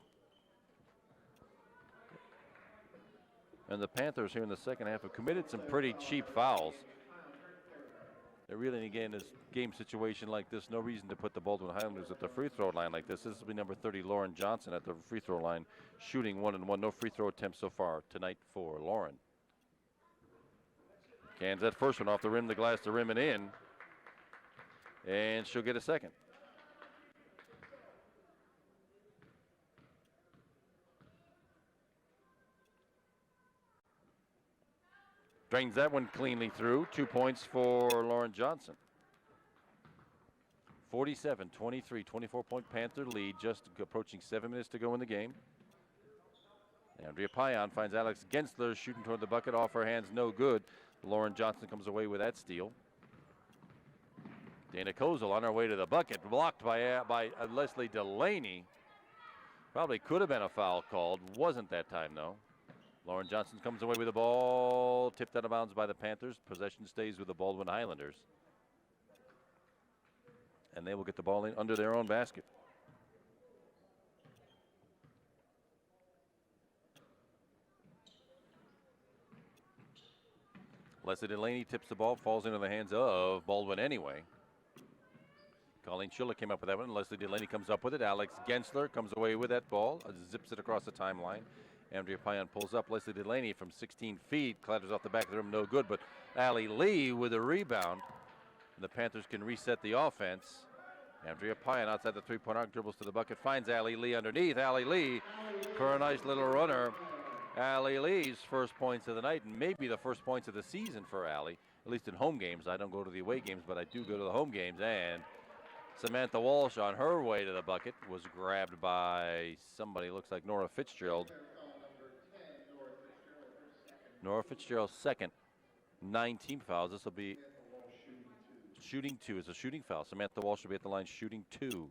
And the Panthers here in the second half have committed some pretty cheap fouls. They're really, again, this game situation like this, no reason to put the Baldwin Highlanders at the free throw line like this. This will be number 30, Lauren Johnson, at the free throw line, shooting 1-and-1. No free throw attempts so far tonight for Lauren. Cans that first one off the rim, the glass, the rim, and in. And she'll get a second. Drains that one cleanly through. 2 points for Lauren Johnson. 47-23, 24-point Panther lead, just approaching 7 minutes to go in the game. Andrea Payan finds Alex Gensler shooting toward the bucket, off her hands, no good. Lauren Johnson comes away with that steal. Dana Kozel on her way to the bucket, blocked by Leslie Delaney. Probably could have been a foul called, wasn't that time though. Lauren Johnson comes away with the ball, tipped out of bounds by the Panthers. Possession stays with the Baldwin Highlanders. And they will get the ball in under their own basket. Leslie Delaney tips the ball, falls into the hands of Baldwin anyway. Colleen Schiller came up with that one. Leslie Delaney comes up with it. Alex Gensler comes away with that ball, zips it across the timeline. Andrea Payan pulls up. Leslie Delaney from 16 feet, clatters off the back of the rim, no good. But Allie Lee with a rebound. And the Panthers can reset the offense. Andrea Payan outside the three-point arc, dribbles to the bucket, finds Allie Lee underneath. Allie Lee for a nice little runner. Allie Lee's first points of the night, and maybe the first points of the season for Allie, at least in home games. I don't go to the away games, but I do go to the home games. And Samantha Walsh on her way to the bucket was grabbed by somebody, looks like Nora Fitzgerald. Nora Fitzgerald's second, 9 team fouls. This will be shooting 2. It's a shooting foul. Samantha Walsh will be at the line shooting 2.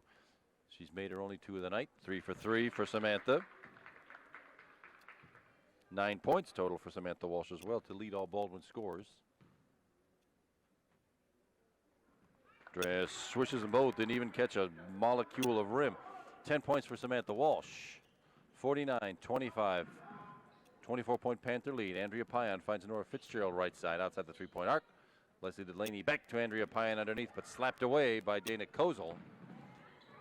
She's made her only 2 of the night. 3 for 3 for Samantha. 9 points total for Samantha Walsh as well to lead all Baldwin scores. Dress swishes them both, didn't even catch a molecule of rim. 10 points for Samantha Walsh. 49-25. 24-point Panther lead. Andrea Payan finds Nora Fitzgerald right side outside the three-point arc. Leslie Delaney back to Andrea Payan underneath, but slapped away by Dana Kozel.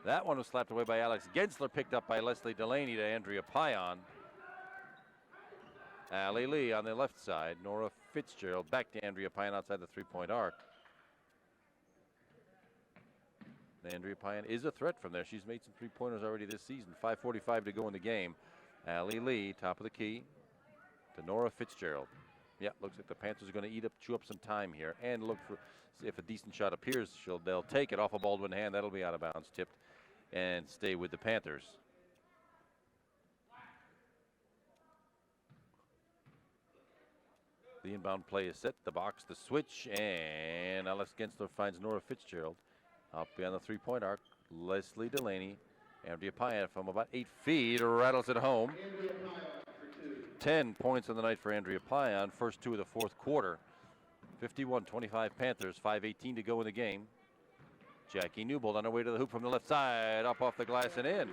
That one was slapped away by Alex Gensler, picked up by Leslie Delaney to Andrea Payan. Allie Lee on the left side. Nora Fitzgerald back to Andrea Payan outside the three-point arc. Andrea Payan is a threat from there. She's made some three-pointers already this season. 5:45 to go in the game. Allie Lee, top of the key to Nora Fitzgerald. Yeah, looks like the Panthers are going to chew up some time here and look for, see if a decent shot appears. They'll take it off a Baldwin hand. That'll be out of bounds, tipped, and stay with the Panthers. The inbound play is set. The box, the switch, and Alex Gensler finds Nora Fitzgerald. Up beyond the three-point arc, Leslie Delaney. Andrea Payan from about 8 feet rattles it home. 10 points on the night for Andrea Payan. First 2 of the fourth quarter. 51-25 Panthers. 5:18 to go in the game. Jackie Newbold on her way to the hoop from the left side. Up off the glass and in.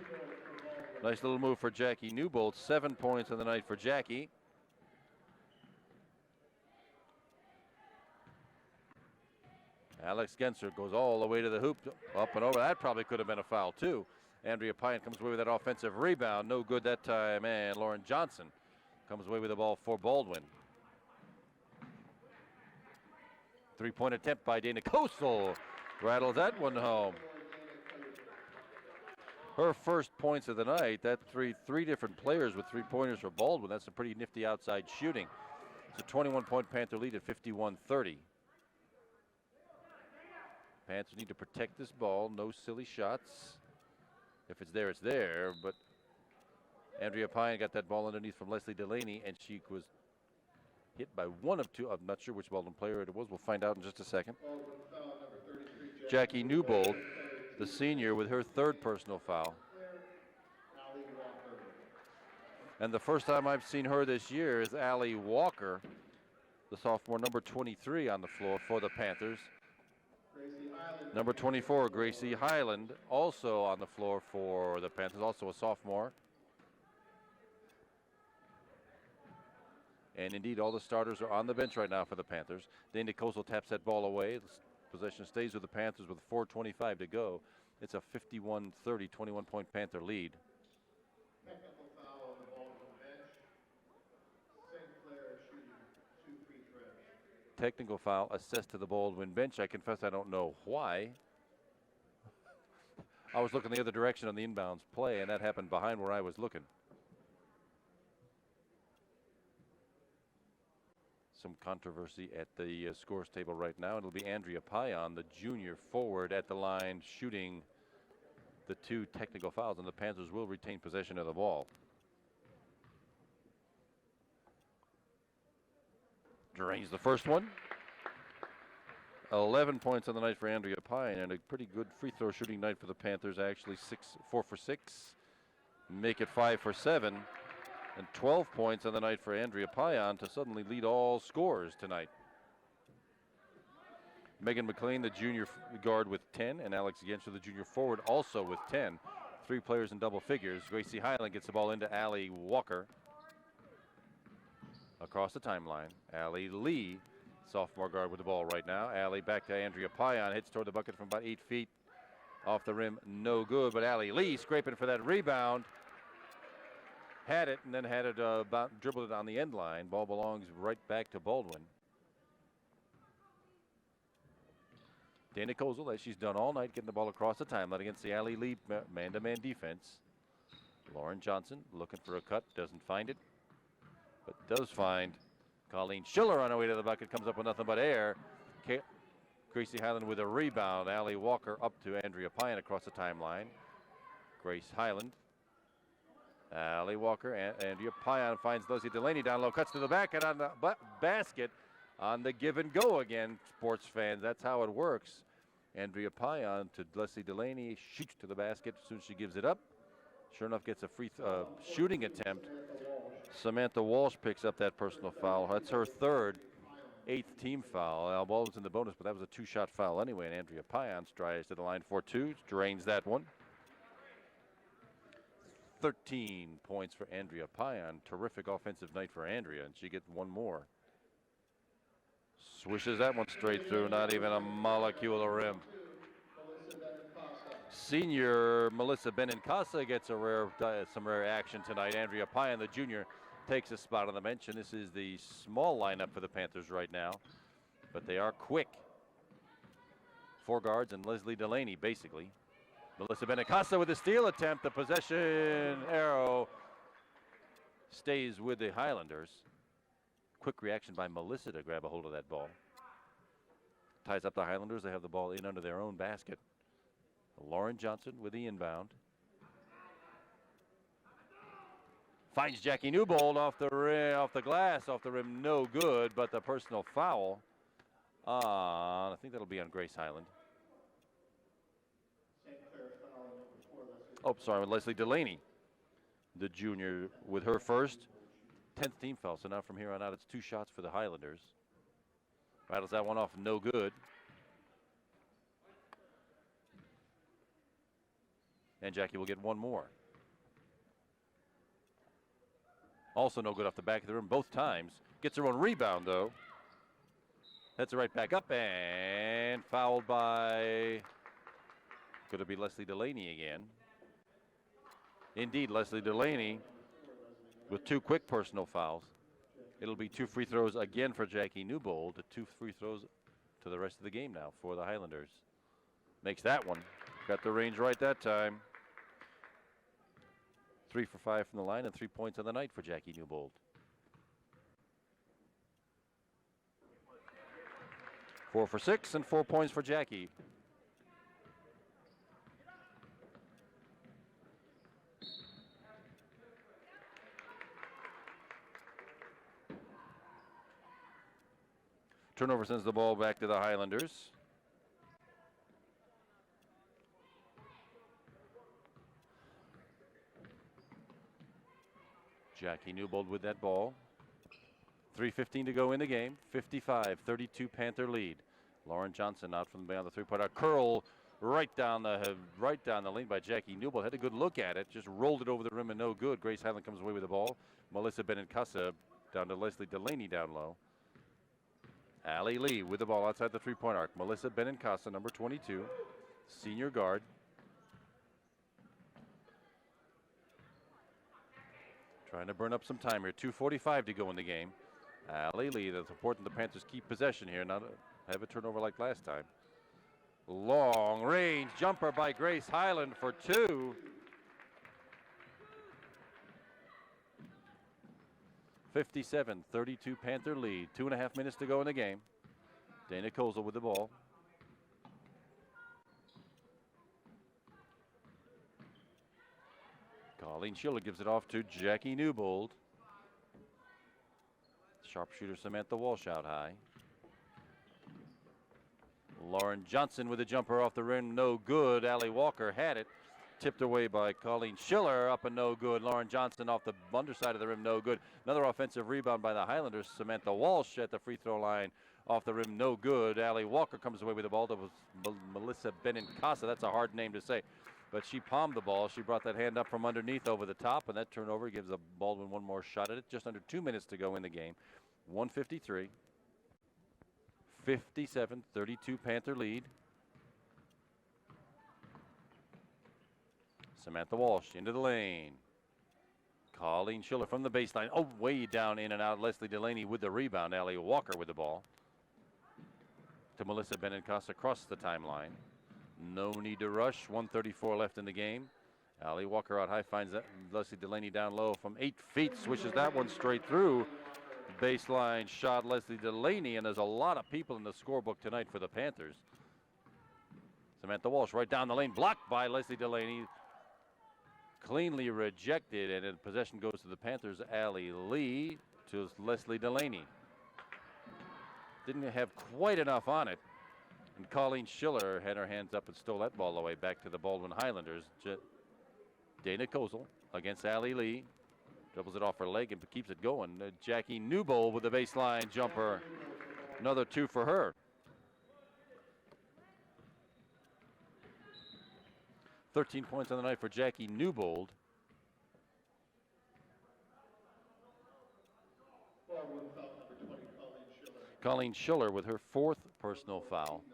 Nice little move for Jackie Newbold. 7 points on the night for Jackie. Alex Gensler goes all the way to the hoop, up and over. That probably could have been a foul, too. Andrea Payan comes away with that offensive rebound. No good that time, and Lauren Johnson comes away with the ball for Baldwin. Three-point attempt by Dana Kozel. Rattles that one home. Her first points of the night. That three different players with three-pointers for Baldwin. That's a pretty nifty outside shooting. It's a 21-point Panther lead at 51-30. Panthers need to protect this ball. No silly shots. If it's there, it's there. But Andrea Payan got that ball underneath from Leslie Delaney, and she was hit by one of two. I'm not sure which Baldwin player it was. We'll find out in just a second. Jackie Newbold, the senior, with her third personal foul. And the first time I've seen her this year is Allie Walker, the sophomore, number 23 on the floor for the Panthers. Number 24, Gracie Highland, also on the floor for the Panthers, also a sophomore. And indeed, all the starters are on the bench right now for the Panthers. Dana Kozel taps that ball away. Possession stays with the Panthers with 4:25 to go. It's a 51-30, 21-point Panther lead. Technical foul on the Baldwin bench. St. Clair shooting 2 free throws. Technical foul assessed to the Baldwin bench. I confess I don't know why. I was looking the other direction on the inbounds play, and that happened behind where I was looking. Some controversy at the scores table right now. It'll be Andrea Payan, the junior forward, at the line shooting the 2 technical fouls, and the Panthers will retain possession of the ball. Drains the first one. 11 points on the night for Andrea Payan, and a pretty good free throw shooting night for the Panthers. Actually 4 for 6. Make it 5 for 7. And 12 points on the night for Andrea Payan to suddenly lead all scores tonight. Megan McLean, the junior guard, with 10, and Alex Gensler, the junior forward, also with 10. 3 players in double figures. Gracie Highland gets the ball into Allie Walker. Across the timeline, Allie Lee Sophomore guard with the ball right now. Alley back to Andrea Pion. Hits toward the bucket from about 8 feet. Off the rim, no good. But Allie Lee scraping for that rebound. Had it and then had it dribbled it on the end line. Ball belongs right back to Baldwin. Dana Kozel, as she's done all night, getting the ball across the timeline against the Allie Lee man-to-man defense. Lauren Johnson looking for a cut, doesn't find it, but does find Colleen Schiller on her way to the bucket, comes up with nothing but air. Gracie Highland with a rebound. Allie Walker up to Andrea Pion across the timeline. Grace Highland. Allie Walker and Andrea Pion finds Leslie Delaney down low, cuts to the back and on the basket on the give and go again, sports fans. That's how it works. Andrea Pion to Leslie Delaney, shoots to the basket as soon as she gives it up. Sure enough, gets a free shooting attempt. Samantha Walsh picks up that personal foul. That's her third, 8th team foul. Al Ball was in the bonus, but that was a 2-shot foul anyway. And Andrea Pion strides to the line for 2, drains that one. 13 points for Andrea Pion. Terrific offensive night for Andrea, and she gets one more. Swishes that one straight through, not even a molecule of rim. Senior Melissa Benincasa gets some rare action tonight. Andrea Pion, the junior, takes a spot on the bench, and this is the small lineup for the Panthers right now. But they are quick. 4 guards and Leslie Delaney, basically. Melissa Benincasa with a steal attempt. The possession arrow stays with the Highlanders. Quick reaction by Melissa to grab a hold of that ball. Ties up the Highlanders. They have the ball in under their own basket. Lauren Johnson with the inbound. Finds Jackie Newbold off the rim, off the glass, off the rim, no good, but the personal foul. I think that'll be on Grace Highland. Oh, sorry, Leslie Delaney, the junior, with her first 10th team foul. So now from here on out, it's 2 shots for the Highlanders. Rattles that one off, no good. And Jackie will get one more. Also no good off the back of the rim both times. Gets her own rebound, though. Heads it right back up and fouled by, could it be Leslie Delaney again? Indeed, Leslie Delaney with 2 quick personal fouls. It'll be 2 free throws again for Jackie Newbold. 2 free throws to the rest of the game now for the Highlanders. Makes that one. Got the range right that time. 3 for 5 from the line and 3 points on the night for Jackie Newbold. 4 for 6 and 4 points for Jackie. Turnover sends the ball back to the Highlanders. Jackie Newbold with that ball. 3:15 to go in the game. 55-32 Panther lead. Lauren Johnson out from beyond the three-pointer. Curl right down the lane by Jackie Newbold. Had a good look at it. Just rolled it over the rim and no good. Grace Highland comes away with the ball. Melissa Benincasa down to Leslie Delaney down low. Allie Lee with the ball outside the three-point arc. Melissa Benincasa, number 22, senior guard. Trying to burn up some time here. 2:45 to go in the game. Allie Lee, that's important the Panthers keep possession here, not have a turnover like last time. Long range jumper by Grace Highland for 2. 57-32 Panther lead. 2.5 minutes to go in the game. Dana Kozel with the ball. Colleen Schiller gives it off to Jackie Newbold. Sharpshooter Samantha Walsh out high. Lauren Johnson with a jumper off the rim, no good. Allie Walker had it. Tipped away by Colleen Schiller, up and no good. Lauren Johnson off the underside of the rim, no good. Another offensive rebound by the Highlanders. Samantha Walsh at the free throw line, off the rim, no good. Allie Walker comes away with the ball. That was Melissa Benincasa. That's a hard name to say. But she palmed the ball. She brought that hand up from underneath over the top, and that turnover gives a Baldwin one more shot at it. Just under 2 minutes to go in the game. 153. 57-32 Panther lead. Samantha Walsh into the lane. Colleen Schiller from the baseline. Oh, way down in and out. Leslie Delaney with the rebound. Allie Walker with the ball. To Melissa Benincasa across the timeline. No need to rush. 1:34 left in the game. Allie Walker out high finds Leslie Delaney down low from 8 feet. Swishes that one straight through. Baseline shot Leslie Delaney, and there's a lot of people in the scorebook tonight for the Panthers. Samantha Walsh right down the lane, blocked by Leslie Delaney. Cleanly rejected, and in possession goes to the Panthers. Allie Lee to Leslie Delaney. Didn't have quite enough on it. And Colleen Schiller had her hands up and stole that ball away back to the Baldwin Highlanders. Dana Kozel against Allie Lee. Dribbles it off her leg and keeps it going. Jackie Newbold with the baseline jumper. Another 2 for her. 13 points on the night for Jackie Newbold. Colleen Schiller with her 4th personal foul.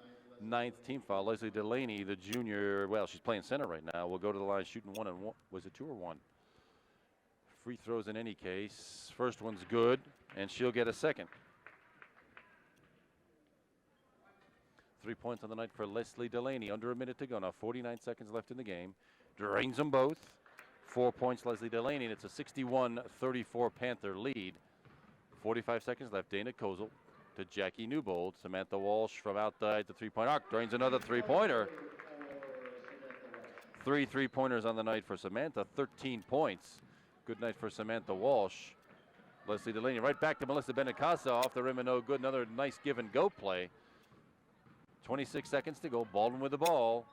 9th team foul. Leslie Delaney, the junior, well, she's playing center right now, will go to the line shooting 1 and 1. Was it 2 or 1? Free throws in any case. First one's good, and she'll get a second. 3 points on the night for Leslie Delaney. Under a minute to go now. 49 seconds left in the game. Drains them both. 4 points, Leslie Delaney, and it's a 61-34 Panther lead. 45 seconds left. Dana Kozel to Jackie Newbold. Samantha Walsh from outside the three-point arc. Drains another three-pointer. 3 3-pointers on the night for Samantha. 13 points. Good night for Samantha Walsh. Leslie Delaney right back to Melissa Benincasa off the rim and no good. Another nice give and go play. 26 seconds to go. Baldwin with the ball.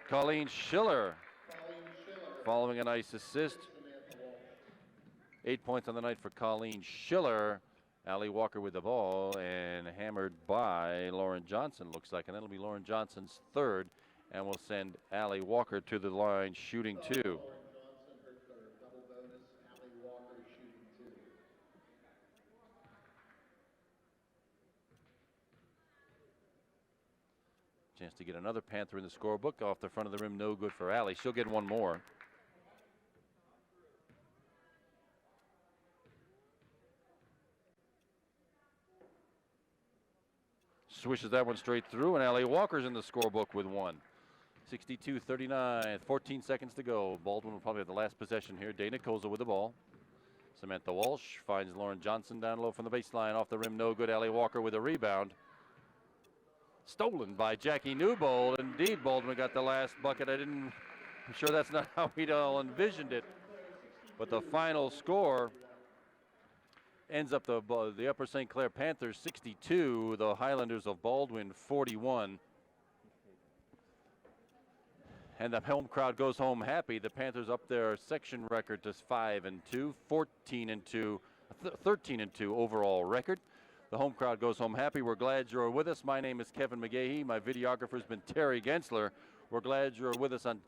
Colleen Schiller following a nice assist. 8 points on the night for Colleen Schiller. Allie Walker with the ball and hammered by Lauren Johnson, looks like. And that'll be Lauren Johnson's 3rd. And we'll send Allie Walker to the line shooting 2. Chance to get another Panther in the scorebook. Off the front of the rim, no good for Allie. She'll get one more. Swishes that one straight through, and Allie Walker's in the scorebook with one. 62-39, 14 seconds to go. Baldwin will probably have the last possession here. Dana Kozel with the ball. Samantha Walsh finds Lauren Johnson down low from the baseline. Off the rim, no good. Allie Walker with a rebound. Stolen by Jackie Newbold. Indeed, Baldwin got the last bucket. I'm sure that's not how we'd all envisioned it. But the final score ends up the Upper St. Clair Panthers 62, the Highlanders of Baldwin 41. And the home crowd goes home happy. The Panthers up their section record to 5-2, 14-2, 13-2 overall record. The home crowd goes home happy. We're glad you're with us. My name is Kevin McGahey. My videographer's been Terry Gensler. We're glad you're with us on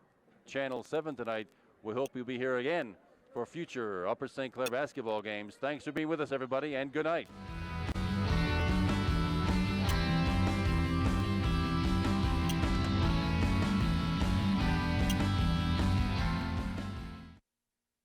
Channel 7 tonight. We hope you'll be here again for future Upper St. Clair basketball games. Thanks for being with us, everybody, and good night.